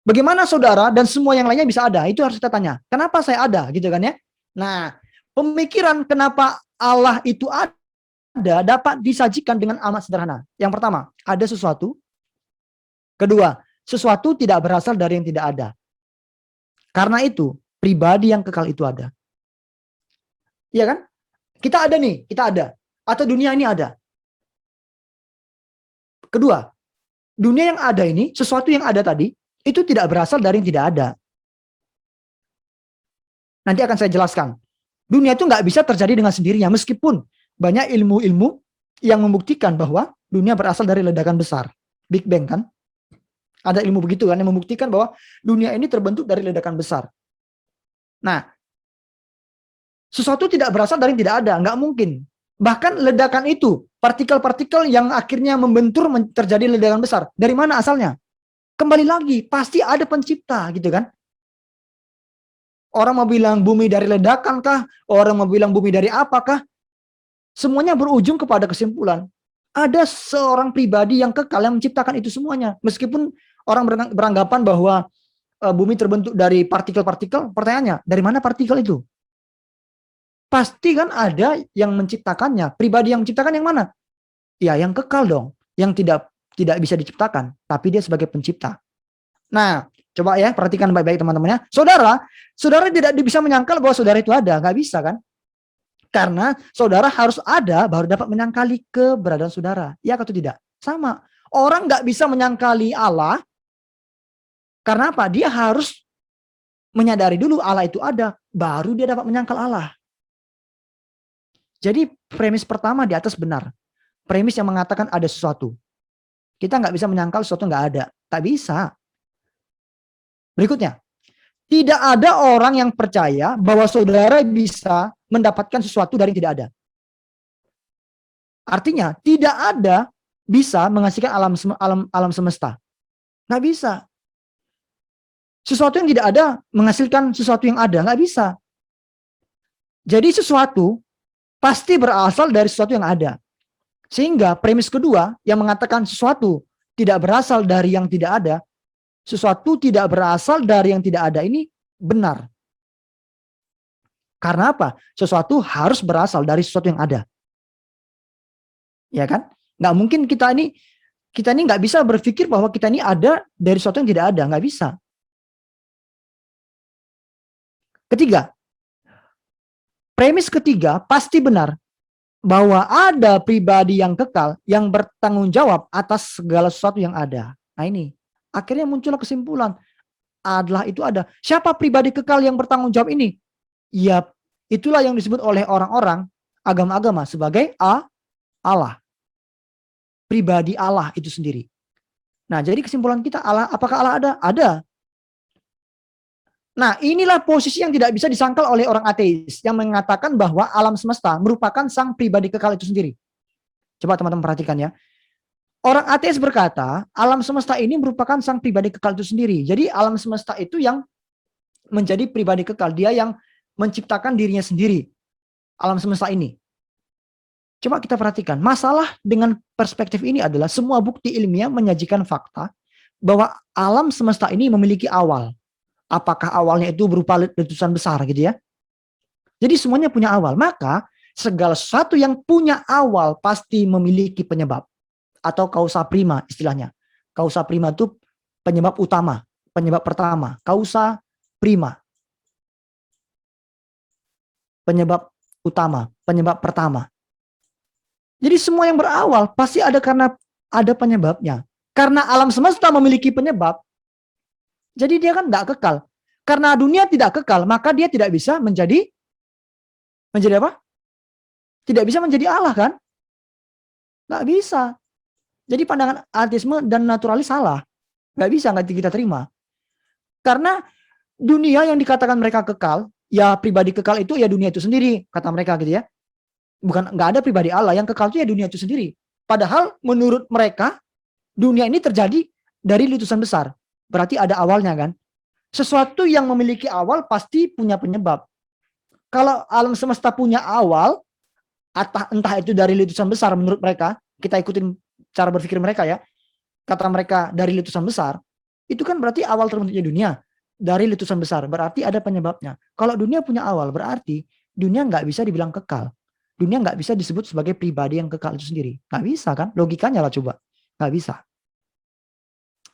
Bagaimana saudara dan semua yang lainnya bisa ada? Itu harus kita tanya. Kenapa saya ada? Gitu kan ya. Nah, pemikiran kenapa Allah itu ada dapat disajikan dengan amat sederhana. Yang pertama, ada sesuatu. Kedua, sesuatu tidak berasal dari yang tidak ada. Karena itu, pribadi yang kekal itu ada. Iya kan? Kita ada nih, kita ada. Atau dunia ini ada. Kedua, dunia yang ada ini, sesuatu yang ada tadi, itu tidak berasal dari yang tidak ada. Nanti akan saya jelaskan. Dunia itu nggak bisa terjadi dengan sendirinya, meskipun banyak ilmu-ilmu yang membuktikan bahwa dunia berasal dari ledakan besar. Big Bang kan? Ada ilmu begitu kan, yang membuktikan bahwa dunia ini terbentuk dari ledakan besar. Nah, sesuatu tidak berasal dari yang tidak ada, nggak mungkin. Bahkan ledakan itu, partikel-partikel yang akhirnya membentur terjadi ledakan besar. Dari mana asalnya? Kembali lagi, pasti ada pencipta gitu kan. Orang mau bilang bumi dari ledakan kah? Orang mau bilang bumi dari apakah? Semuanya berujung kepada kesimpulan. Ada seorang pribadi yang kekal yang menciptakan itu semuanya. Meskipun orang beranggapan bahwa bumi terbentuk dari partikel-partikel, pertanyaannya, dari mana partikel itu? Pasti kan ada yang menciptakannya. Pribadi yang menciptakan yang mana? Ya, yang kekal dong. Yang tidak bisa diciptakan, tapi dia sebagai pencipta. Nah, coba ya perhatikan baik-baik teman-temannya. Saudara tidak bisa menyangkal bahwa saudara itu ada, nggak bisa kan? Karena saudara harus ada baru dapat menyangkali keberadaan saudara. Ya atau tidak? Sama. Orang nggak bisa menyangkali Allah karena apa? Dia harus menyadari dulu Allah itu ada, baru dia dapat menyangkal Allah. Jadi premis pertama di atas benar. Premis yang mengatakan ada sesuatu. Kita nggak bisa menyangkal sesuatu nggak ada. Tak bisa. Berikutnya. Tidak ada orang yang percaya bahwa saudara bisa mendapatkan sesuatu dari yang tidak ada. Artinya, tidak ada bisa menghasilkan alam semesta. Nggak bisa. Sesuatu yang tidak ada menghasilkan sesuatu yang ada. Nggak bisa. Jadi sesuatu pasti berasal dari sesuatu yang ada. Sehingga premis kedua yang mengatakan sesuatu tidak berasal dari yang tidak ada, sesuatu tidak berasal dari yang tidak ada ini benar. Karena apa? Sesuatu harus berasal dari sesuatu yang ada. Ya kan? Nggak mungkin kita ini nggak bisa berpikir bahwa kita ini ada dari sesuatu yang tidak ada, nggak bisa. Ketiga, premis ketiga pasti benar bahwa ada pribadi yang kekal yang bertanggung jawab atas segala sesuatu yang ada. Nah ini, akhirnya muncullah kesimpulan, adalah itu ada. Siapa pribadi kekal yang bertanggung jawab ini? Ya, itulah yang disebut oleh orang-orang agama-agama sebagai Allah. Pribadi Allah itu sendiri. Nah, jadi kesimpulan kita, Allah, apakah Allah ada? Ada. Nah, inilah posisi yang tidak bisa disangkal oleh orang ateis yang mengatakan bahwa alam semesta merupakan sang pribadi kekal itu sendiri. Coba teman-teman perhatikan ya. Orang ateis berkata, alam semesta ini merupakan sang pribadi kekal itu sendiri. Jadi alam semesta itu yang menjadi pribadi kekal, dia yang menciptakan dirinya sendiri. Alam semesta ini. Coba kita perhatikan, masalah dengan perspektif ini adalah semua bukti ilmiah menyajikan fakta bahwa alam semesta ini memiliki awal. Apakah awalnya itu berupa letusan besar gitu ya. Jadi semuanya punya awal. Maka segala sesuatu yang punya awal pasti memiliki penyebab. Atau causa prima istilahnya. Causa prima itu penyebab utama. Penyebab pertama. Causa prima. Penyebab utama. Penyebab pertama. Jadi semua yang berawal pasti ada karena ada penyebabnya. Karena alam semesta memiliki penyebab, jadi dia kan tidak kekal. Karena dunia tidak kekal, maka dia tidak bisa menjadi apa? Tidak bisa menjadi Allah kan? Nggak bisa. Jadi pandangan ateisme dan naturalis salah. Nggak bisa, nggak kita terima. Karena dunia yang dikatakan mereka kekal, ya pribadi kekal itu ya dunia itu sendiri, kata mereka gitu ya. Bukan, nggak ada pribadi Allah, yang kekal itu ya dunia itu sendiri. Padahal menurut mereka, dunia ini terjadi dari letusan besar. Berarti ada awalnya kan? Sesuatu yang memiliki awal pasti punya penyebab. Kalau alam semesta punya awal, entah itu dari letusan besar menurut mereka, kita ikutin cara berpikir mereka ya. Kata mereka dari letusan besar, itu kan berarti awal terbentuknya dunia. Dari letusan besar, berarti ada penyebabnya. Kalau dunia punya awal, berarti dunia nggak bisa dibilang kekal. Dunia nggak bisa disebut sebagai pribadi yang kekal itu sendiri. Nggak bisa kan? Logikanya lah coba. Nggak bisa.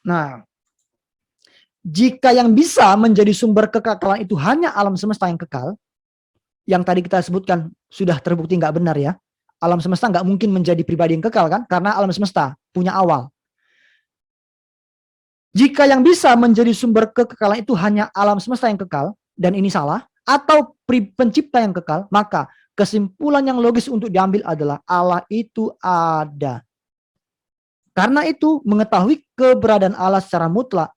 Nah, jika yang bisa menjadi sumber kekekalan itu hanya alam semesta yang kekal, yang tadi kita sebutkan sudah terbukti nggak benar ya. Alam semesta nggak mungkin menjadi pribadi yang kekal kan? Karena alam semesta punya awal. Jika yang bisa menjadi sumber kekekalan itu hanya alam semesta yang kekal, dan ini salah, atau pencipta yang kekal, maka kesimpulan yang logis untuk diambil adalah Allah itu ada. Karena itu, mengetahui keberadaan Allah secara mutlak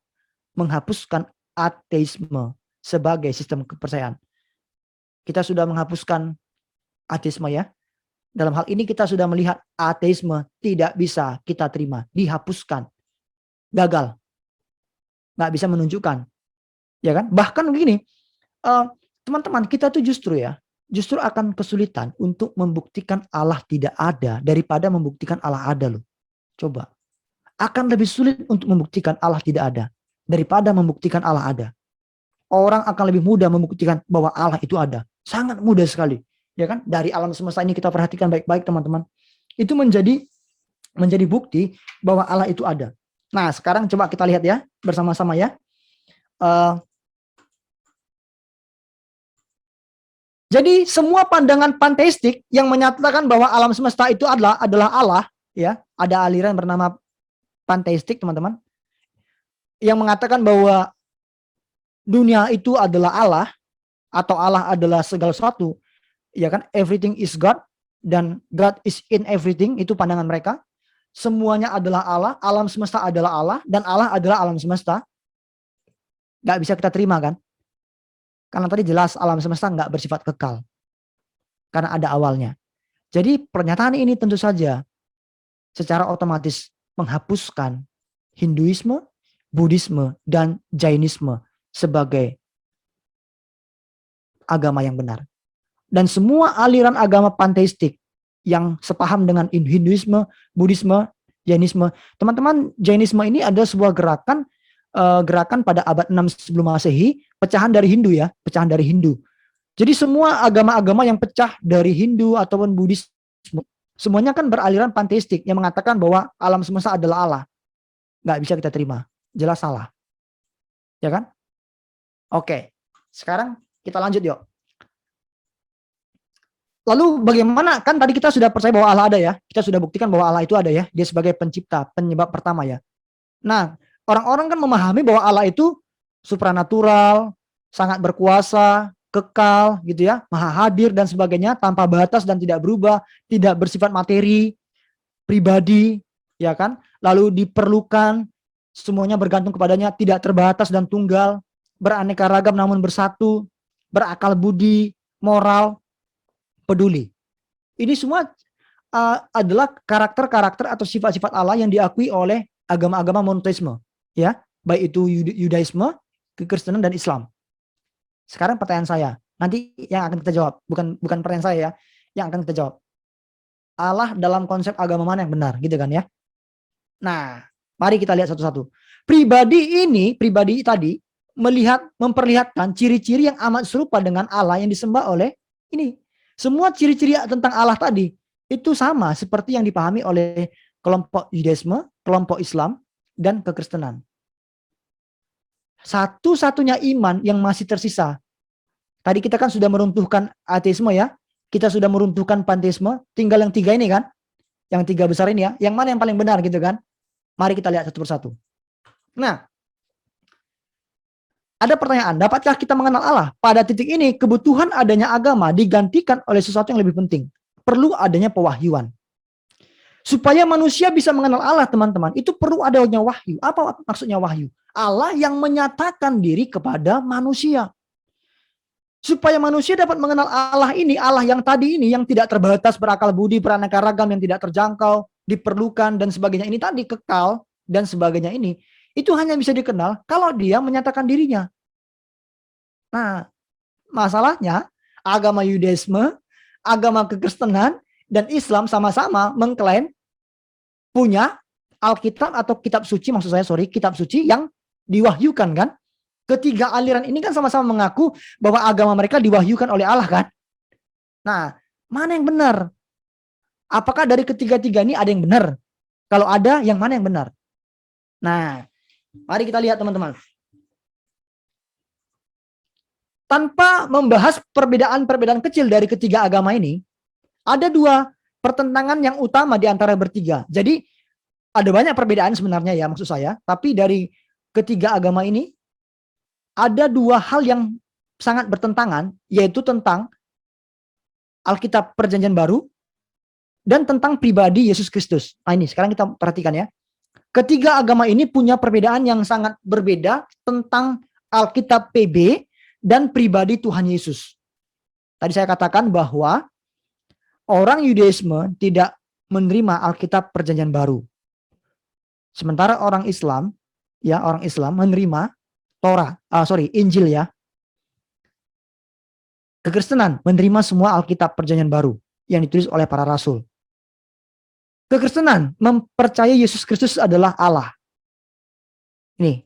menghapuskan ateisme sebagai sistem kepercayaan. Kita sudah menghapuskan ateisme ya. Dalam hal ini kita sudah melihat ateisme tidak bisa kita terima, dihapuskan, gagal, nggak bisa menunjukkan, ya kan? Bahkan begini, teman-teman, kita tuh justru akan kesulitan untuk membuktikan Allah tidak ada daripada membuktikan Allah ada loh. Coba, akan lebih sulit untuk membuktikan Allah tidak ada daripada membuktikan Allah ada. Orang akan lebih mudah membuktikan bahwa Allah itu ada. Sangat mudah sekali. Ya kan? Dari alam semesta ini kita perhatikan baik-baik teman-teman. Itu menjadi bukti bahwa Allah itu ada. Nah, sekarang coba kita lihat ya bersama-sama ya. Jadi semua pandangan panteistik yang menyatakan bahwa alam semesta itu adalah Allah, ya, ada aliran bernama panteistik teman-teman, yang mengatakan bahwa dunia itu adalah Allah atau Allah adalah segala sesuatu, ya kan? Everything is God dan God is in everything, itu pandangan mereka. Semuanya adalah Allah, alam semesta adalah Allah dan Allah adalah alam semesta. Nggak bisa kita terima kan? Karena tadi jelas alam semesta nggak bersifat kekal karena ada awalnya. Jadi pernyataan ini tentu saja secara otomatis menghapuskan Hinduisme, Buddhisme, dan Jainisme sebagai agama yang benar. Dan semua aliran agama panteistik yang sepaham dengan Hinduisme, Buddhisme, Jainisme. Teman-teman, Jainisme ini ada sebuah gerakan pada abad 6 sebelum Masehi, pecahan dari Hindu ya, pecahan dari Hindu. Jadi semua agama-agama yang pecah dari Hindu ataupun Buddhisme semuanya kan beraliran panteistik yang mengatakan bahwa alam semesta adalah Allah. Nggak bisa kita terima. Jelas salah. Ya kan? Oke. Sekarang kita lanjut yuk. Lalu bagaimana, kan tadi kita sudah percaya bahwa Allah ada ya. Kita sudah buktikan bahwa Allah itu ada ya. Dia sebagai pencipta, penyebab pertama ya. Nah, orang-orang kan memahami bahwa Allah itu supranatural, sangat berkuasa, kekal gitu ya, maha hadir dan sebagainya, tanpa batas dan tidak berubah, tidak bersifat materi, pribadi, ya kan? Lalu diperlukan, semuanya bergantung kepadanya, tidak terbatas dan tunggal, beraneka ragam namun bersatu, berakal budi, moral, peduli. Ini semua adalah karakter-karakter atau sifat-sifat Allah yang diakui oleh agama-agama monoteisme, ya, baik itu Yudaisme, kekristenan dan Islam. Sekarang pertanyaan saya, nanti yang akan kita jawab, bukan pertanyaan saya ya, yang akan kita jawab. Allah dalam konsep agama mana yang benar, gitu kan ya? Nah, mari kita lihat satu-satu. Pribadi tadi memperlihatkan ciri-ciri yang amat serupa dengan Allah yang disembah oleh ini. Semua ciri-ciri tentang Allah tadi itu sama seperti yang dipahami oleh kelompok Yudaisme, kelompok Islam, dan kekristenan. Satu-satunya iman yang masih tersisa. Tadi kita kan sudah meruntuhkan ateisme ya. Kita sudah meruntuhkan panteisme. Tinggal yang tiga ini kan. Yang tiga besar ini ya. Yang mana yang paling benar gitu kan. Mari kita lihat satu persatu. Nah, ada pertanyaan. Dapatkah kita mengenal Allah? Pada titik ini, kebutuhan adanya agama digantikan oleh sesuatu yang lebih penting. Perlu adanya pewahyuan. Supaya manusia bisa mengenal Allah, teman-teman, itu perlu adanya wahyu. Apa maksudnya wahyu? Allah yang menyatakan diri kepada manusia. Supaya manusia dapat mengenal Allah ini, Allah yang tadi ini, yang tidak terbatas, berakal budi, beraneka ragam, yang tidak terjangkau, diperlukan, dan sebagainya. Ini tadi kekal, dan sebagainya ini. Itu hanya bisa dikenal kalau dia menyatakan dirinya. Nah, masalahnya, agama Yudaisme, agama kekristenan, dan Islam sama-sama mengklaim punya Alkitab atau kitab suci, kitab suci yang diwahyukan kan. Ketiga aliran ini kan sama-sama mengaku bahwa agama mereka diwahyukan oleh Allah kan. Nah, mana yang benar? Apakah dari ketiga-tiga ini ada yang benar? Kalau ada, yang mana yang benar? Nah, mari kita lihat teman-teman. Tanpa membahas perbedaan-perbedaan kecil dari ketiga agama ini, ada dua pertentangan yang utama di antara bertiga. Jadi ada banyak perbedaan sebenarnya ya maksud saya, tapi dari ketiga agama ini ada dua hal yang sangat bertentangan, yaitu tentang Alkitab Perjanjian Baru dan tentang pribadi Yesus Kristus. Nah ini sekarang kita perhatikan ya. Ketiga agama ini punya perbedaan yang sangat berbeda tentang Alkitab PB dan pribadi Tuhan Yesus. Tadi saya katakan bahwa orang Yudaisme tidak menerima Alkitab Perjanjian Baru. Sementara orang Islam menerima Injil ya. Kekristenan menerima semua Alkitab Perjanjian Baru yang ditulis oleh para rasul. Kekristenan mempercayai Yesus Kristus adalah Allah. Ini.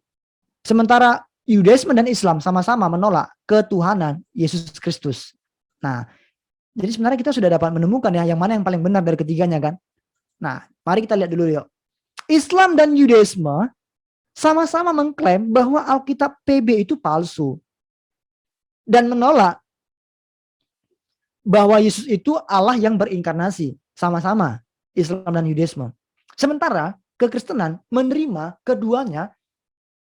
Sementara Yudaisme dan Islam sama-sama menolak ketuhanan Yesus Kristus. Nah, jadi sebenarnya kita sudah dapat menemukan ya yang mana yang paling benar dari ketiganya kan. Nah, mari kita lihat dulu yuk. Islam dan Yudaisme sama-sama mengklaim bahwa Alkitab PB itu palsu. Dan menolak bahwa Yesus itu Allah yang berinkarnasi. Sama-sama Islam dan Yudaisme. Sementara kekristenan menerima keduanya.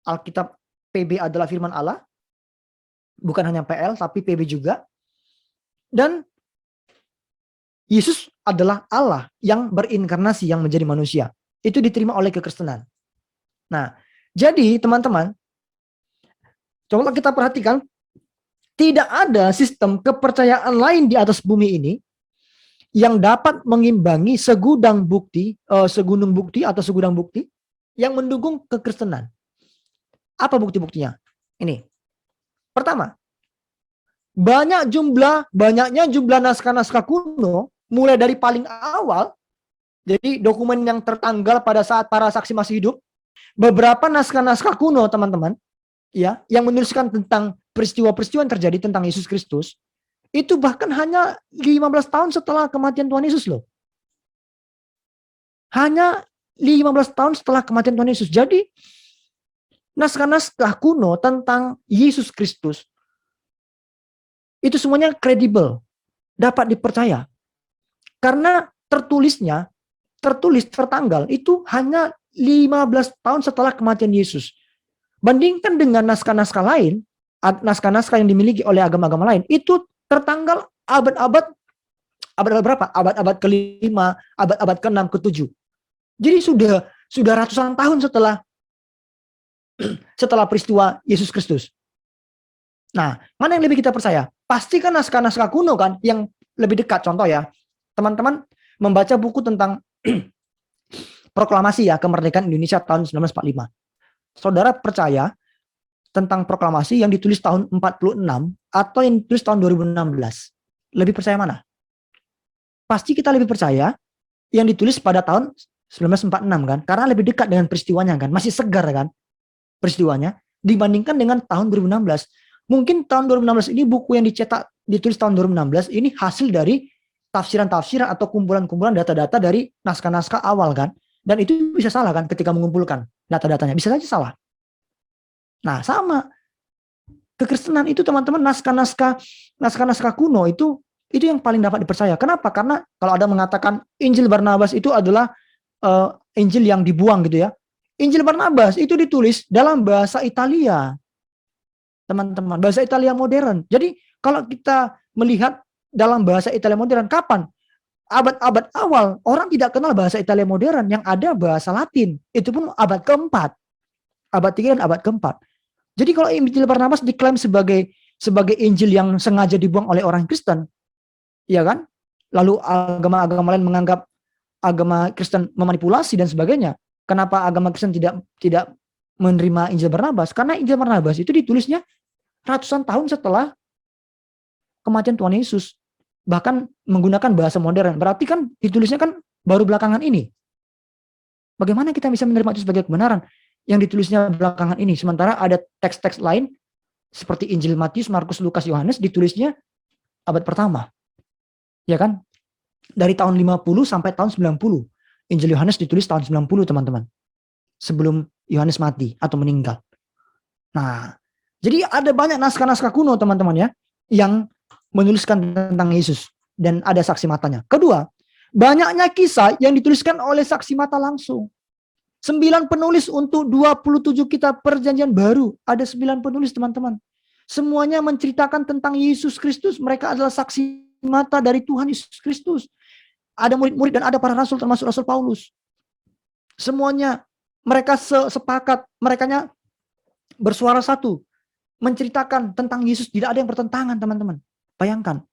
Alkitab PB adalah firman Allah. Bukan hanya PL tapi PB juga. Dan Yesus adalah Allah yang berinkarnasi, yang menjadi manusia. Itu diterima oleh kekristenan. Nah, jadi teman-teman, coba kita perhatikan, tidak ada sistem kepercayaan lain di atas bumi ini yang dapat mengimbangi segudang bukti atau segudang bukti yang mendukung kekristenan. Apa bukti-buktinya? Ini. Pertama, banyaknya jumlah naskah-naskah kuno, mulai dari paling awal, jadi dokumen yang tertanggal pada saat para saksi masih hidup, beberapa naskah-naskah kuno, teman-teman, ya, yang menuliskan tentang peristiwa-peristiwa yang terjadi tentang Yesus Kristus, itu bahkan hanya 15 tahun setelah kematian Tuhan Yesus loh. Hanya 15 tahun setelah kematian Tuhan Yesus. Jadi naskah-naskah kuno tentang Yesus Kristus itu semuanya kredibel, dapat dipercaya. Karena tertulis tertanggal itu hanya 15 tahun setelah kematian Yesus. Bandingkan dengan naskah-naskah lain, naskah-naskah yang dimiliki oleh agama-agama lain, itu tertanggal abad-abad berapa? Abad-abad ke-5, abad-abad ke-6, ke-7. Jadi sudah ratusan tahun setelah peristiwa Yesus Kristus. Nah, mana yang lebih kita percaya? Pastikan naskah-naskah kuno kan yang lebih dekat. Contoh ya, teman-teman membaca buku tentang proklamasi ya kemerdekaan Indonesia tahun 1945. Saudara percaya tentang proklamasi yang ditulis tahun 46 atau yang ditulis tahun 2016? Lebih percaya mana? Pasti kita lebih percaya yang ditulis pada tahun 1946 kan, karena lebih dekat dengan peristiwanya kan, masih segar kan peristiwanya dibandingkan dengan tahun 2016. Mungkin tahun 2016 ini buku yang ditulis tahun 2016 ini hasil dari tafsiran-tafsiran atau kumpulan-kumpulan data-data dari naskah-naskah awal kan, dan itu bisa salah kan ketika mengumpulkan data-datanya, bisa saja salah. Nah, sama kekristenan itu teman-teman, naskah-naskah kuno itu yang paling dapat dipercaya. Kenapa? Karena kalau ada mengatakan Injil Barnabas itu adalah Injil yang dibuang gitu ya. Injil Barnabas itu ditulis dalam bahasa Italia, teman-teman, bahasa Italia modern. Jadi kalau kita melihat dalam bahasa Italia modern, kapan? Abad-abad awal, orang tidak kenal bahasa Italia modern, yang ada bahasa Latin. Itu pun abad keempat, abad 3 dan abad keempat. Jadi kalau Injil Barnabas diklaim sebagai Injil yang sengaja dibuang oleh orang Kristen, ya kan? Lalu agama-agama lain menganggap agama Kristen memanipulasi dan sebagainya. Kenapa agama Kristen tidak menerima Injil Barnabas? Karena Injil Barnabas itu ditulisnya ratusan tahun setelah kematian Tuhan Yesus. Bahkan menggunakan bahasa modern. Berarti kan ditulisnya kan baru belakangan ini. Bagaimana kita bisa menerima itu sebagai kebenaran yang ditulisnya belakangan ini? Sementara ada teks-teks lain seperti Injil Matius, Markus, Lukas, Yohanes ditulisnya abad pertama. Ya kan? Dari tahun 50 sampai tahun 90. Injil Yohanes ditulis tahun 90, teman-teman. Sebelum Yohanes mati atau meninggal. Nah, jadi ada banyak naskah-naskah kuno, teman-teman ya, yang menuliskan tentang Yesus dan ada saksi matanya. Kedua, banyaknya kisah yang dituliskan oleh saksi mata langsung. 9 penulis untuk 27 kitab Perjanjian Baru. Ada 9 penulis, teman-teman. Semuanya menceritakan tentang Yesus Kristus. Mereka adalah saksi mata dari Tuhan Yesus Kristus. Ada murid-murid dan ada para rasul, termasuk Rasul Paulus. Semuanya mereka sepakat, mereka bersuara satu, menceritakan tentang Yesus. Tidak ada yang bertentangan, teman-teman. Bayangkan,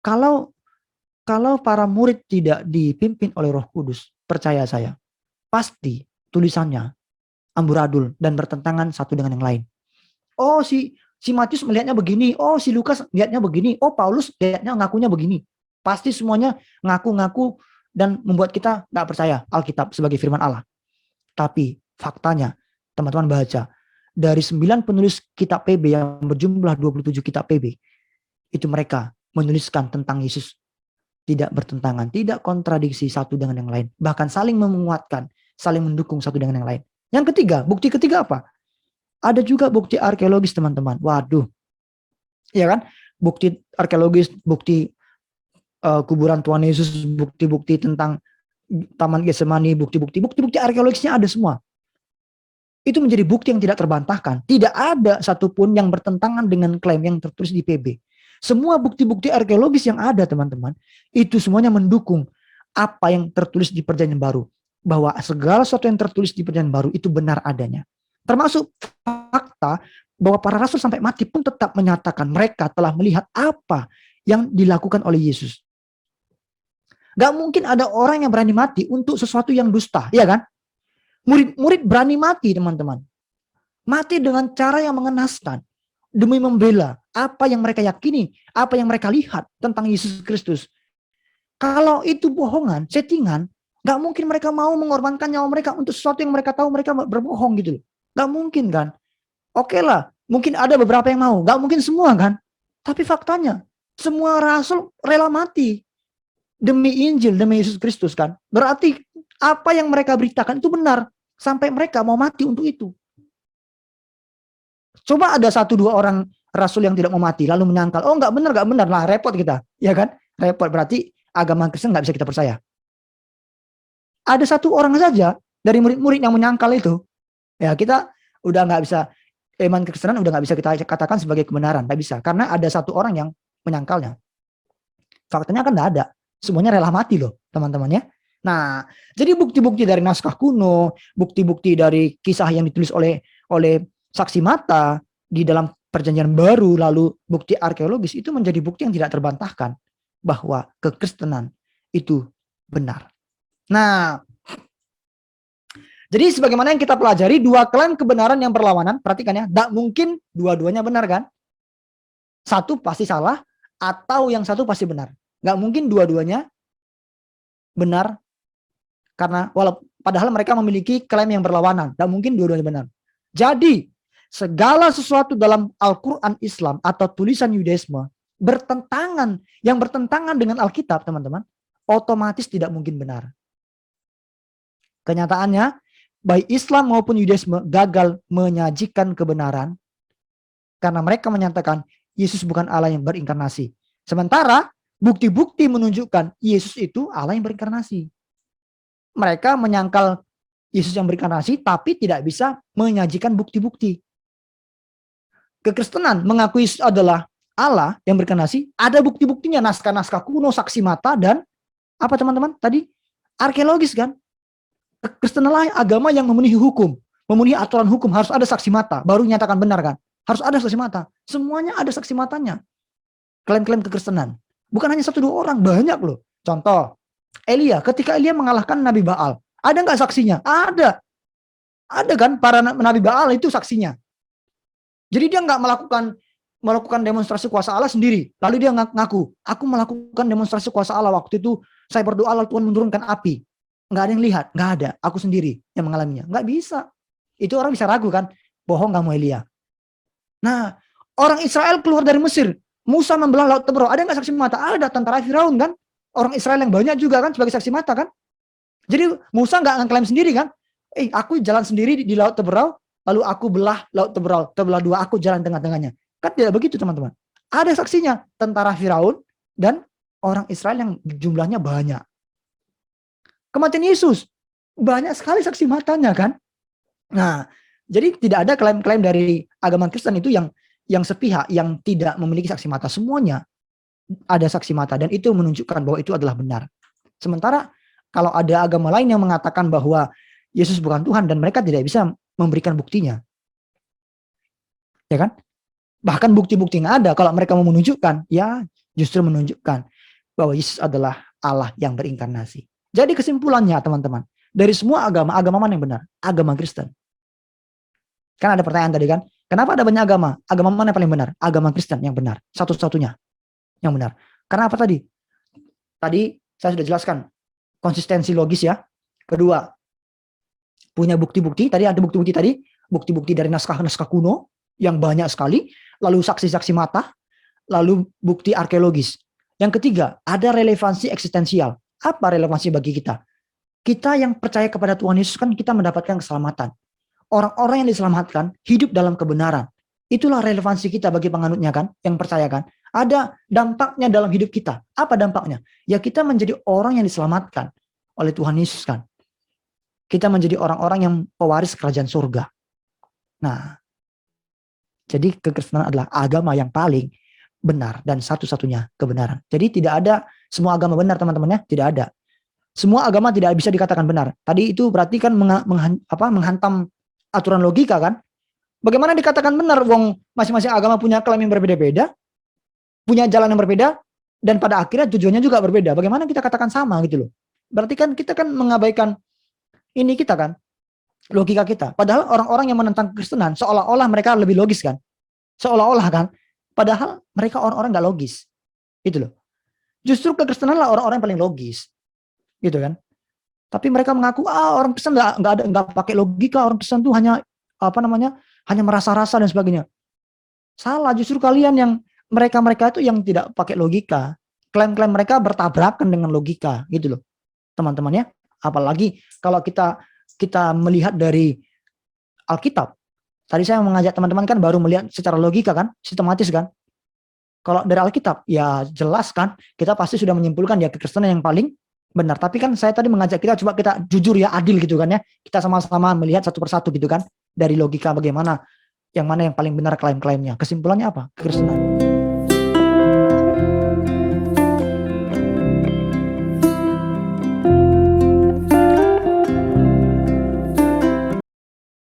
kalau para murid tidak dipimpin oleh Roh Kudus, percaya saya, pasti tulisannya amburadul dan bertentangan satu dengan yang lain. Oh, si Matius melihatnya begini, oh si Lukas lihatnya begini, oh Paulus lihatnya ngakunya begini. Pasti semuanya ngaku-ngaku dan membuat kita nggak percaya Alkitab sebagai firman Allah. Tapi faktanya, teman-teman baca, dari 9 penulis kitab PB yang berjumlah 27 kitab PB, itu mereka menuliskan tentang Yesus tidak bertentangan, tidak kontradiksi satu dengan yang lain, bahkan saling menguatkan, saling mendukung satu dengan yang lain. Yang ketiga, bukti ketiga apa? Ada juga bukti arkeologis, teman-teman. Waduh, ya kan? Bukti arkeologis, bukti kuburan Tuhan Yesus, bukti-bukti tentang Taman Getsemani, bukti-bukti arkeologisnya ada semua. Itu menjadi bukti yang tidak terbantahkan. Tidak ada satupun yang bertentangan dengan klaim yang tertulis di PB. Semua bukti-bukti arkeologis yang ada, teman-teman, itu semuanya mendukung apa yang tertulis di Perjanjian Baru. Bahwa segala sesuatu yang tertulis di Perjanjian Baru itu benar adanya. Termasuk fakta bahwa para rasul sampai mati pun tetap menyatakan mereka telah melihat apa yang dilakukan oleh Yesus. Gak mungkin ada orang yang berani mati untuk sesuatu yang dusta, ya kan? Murid-murid berani mati, teman-teman. Mati dengan cara yang mengenaskan. Demi membela apa yang mereka yakini, apa yang mereka lihat tentang Yesus Kristus. Kalau itu bohongan, settingan, gak mungkin mereka mau mengorbankan nyawa mereka untuk sesuatu yang mereka tahu mereka berbohong gitu loh. Gak mungkin kan? Oke lah, mungkin ada beberapa yang mau. Gak mungkin semua kan? Tapi faktanya, semua rasul rela mati. demi Injil, demi Yesus Kristus kan. Berarti apa yang mereka beritakan itu benar. Sampai mereka mau mati untuk itu. Coba ada 1-2 orang rasul yang tidak mau mati, lalu menyangkal, oh nggak benar, lah repot kita. Ya kan? Repot, berarti agama Kristen nggak bisa kita percaya. Ada 1 orang saja dari murid-murid yang menyangkal itu, ya kita udah nggak bisa, iman kekristenan udah nggak bisa kita katakan sebagai kebenaran, nggak bisa, karena ada 1 orang yang menyangkalnya. Faktanya kan nggak ada, semuanya rela mati loh teman-temannya. Nah, jadi bukti-bukti dari naskah kuno, bukti-bukti dari kisah yang ditulis oleh saksi mata di dalam Perjanjian Baru, lalu bukti arkeologis itu menjadi bukti yang tidak terbantahkan bahwa kekristenan itu benar. Nah, jadi sebagaimana yang kita pelajari, 2 klaim kebenaran yang berlawanan, perhatikan ya, tidak mungkin dua-duanya benar kan? Satu pasti salah, atau yang satu pasti benar. Nggak mungkin dua-duanya benar, karena padahal mereka memiliki klaim yang berlawanan. Nggak mungkin dua-duanya benar. Jadi, segala sesuatu dalam Al-Quran Islam atau tulisan Yudaisme yang bertentangan dengan Alkitab, teman-teman, otomatis tidak mungkin benar. Kenyataannya, baik Islam maupun Yudaisme gagal menyajikan kebenaran karena mereka menyatakan Yesus bukan Allah yang berinkarnasi. Sementara bukti-bukti menunjukkan Yesus itu Allah yang berinkarnasi. Mereka menyangkal Yesus yang berinkarnasi tapi tidak bisa menyajikan bukti-bukti. Kekristenan mengakui Yesus adalah Allah yang berinkarnasi, ada bukti-buktinya, naskah-naskah kuno, saksi mata, dan apa teman-teman tadi? Arkeologis kan? Kekristenan agama yang memenuhi hukum, memenuhi aturan hukum, harus ada saksi mata, baru nyatakan benar kan? Harus ada saksi mata. Semuanya ada saksi matanya. Klaim-klaim kekristenan. Bukan hanya 1-2 orang, banyak loh. Contoh, Elia, ketika Elia mengalahkan Nabi Baal, ada nggak saksinya? Ada. Ada kan, para Nabi Baal itu saksinya. Jadi dia nggak melakukan demonstrasi kuasa Allah sendiri. Lalu dia ngaku, aku melakukan demonstrasi kuasa Allah. Waktu itu saya berdoa lalu Tuhan menurunkan api. Nggak ada yang lihat, nggak ada. Aku sendiri yang mengalaminya. Nggak bisa. Itu orang bisa ragu kan, bohong kamu Elia. Nah, orang Israel keluar dari Mesir. Musa membelah laut Teberau. Ada nggak saksi mata? Ada, tentara Firaun kan. Orang Israel yang banyak juga kan sebagai saksi mata kan. Jadi Musa nggak ngeklaim sendiri kan. Aku jalan sendiri di laut Teberau. Lalu aku belah laut Teberau. Terbelah 2, aku jalan tengah-tengahnya. Kan tidak begitu teman-teman. Ada saksinya. Tentara Firaun dan orang Israel yang jumlahnya banyak. Kematian Yesus. Banyak sekali saksi matanya kan. Nah, jadi tidak ada klaim-klaim dari agama Kristen itu yang sepihak, yang tidak memiliki saksi mata. Semuanya ada saksi mata dan itu menunjukkan bahwa itu adalah benar. Sementara kalau ada agama lain yang mengatakan bahwa Yesus bukan Tuhan dan mereka tidak bisa memberikan buktinya. Ya kan? Bahkan bukti-bukti yang ada kalau mereka mau menunjukkan, ya justru menunjukkan bahwa Yesus adalah Allah yang berinkarnasi. Jadi kesimpulannya teman-teman, dari semua agama mana yang benar? Agama Kristen. Kan ada pertanyaan tadi kan, kenapa ada banyak agama? Agama mana yang paling benar? Agama Kristen yang benar, satu-satunya yang benar. Karena apa tadi? Tadi saya sudah jelaskan, konsistensi logis ya. Kedua, punya bukti-bukti, tadi ada bukti-bukti tadi, bukti-bukti dari naskah-naskah kuno yang banyak sekali, lalu saksi-saksi mata, lalu bukti arkeologis. Yang ketiga, ada relevansi eksistensial. Apa relevansi bagi kita? Kita yang percaya kepada Tuhan Yesus kan kita mendapatkan keselamatan. Orang-orang yang diselamatkan hidup dalam kebenaran. Itulah relevansi kita bagi penganutnya kan, yang percaya kan. Ada dampaknya dalam hidup kita. Apa dampaknya? Ya kita menjadi orang yang diselamatkan oleh Tuhan Yesus kan. Kita menjadi orang-orang yang pewaris kerajaan surga. Nah, jadi kekristenan adalah agama yang paling benar dan satu-satunya kebenaran. Jadi tidak ada semua agama benar teman-teman ya, tidak ada. Semua agama tidak bisa dikatakan benar. Tadi itu berarti kan menghantam aturan logika kan. Bagaimana dikatakan benar? Wong masing-masing agama punya klaim yang berbeda-beda, punya jalan yang berbeda, dan pada akhirnya tujuannya juga berbeda. Bagaimana kita katakan sama gitu loh? Berarti kan kita kan mengabaikan ini kita kan, logika kita. Padahal orang-orang yang menentang kekristenan seolah-olah mereka lebih logis kan, seolah-olah kan. Padahal mereka orang-orang nggak logis, gitu loh. Justru kekristenan lah orang-orang yang paling logis, gitu kan. Tapi mereka mengaku orang Kristen nggak pakai logika, orang Kristen tuh hanya hanya merasa-rasa dan sebagainya. Salah, justru kalian yang mereka itu yang tidak pakai logika, klaim-klaim mereka bertabrakan dengan logika gitu loh, teman-teman ya. Apalagi kalau kita melihat dari Alkitab. Tadi saya mengajak teman-teman kan baru melihat secara logika kan, sistematis kan. Kalau dari Alkitab ya jelas kan, kita pasti sudah menyimpulkan ya kekristenan yang paling benar. Tapi kan saya tadi mengajak kita coba kita jujur ya, adil gitu kan ya. Kita sama-sama melihat satu persatu gitu kan, dari logika bagaimana yang mana yang paling benar klaim-klaimnya. Kesimpulannya apa? Kekristenan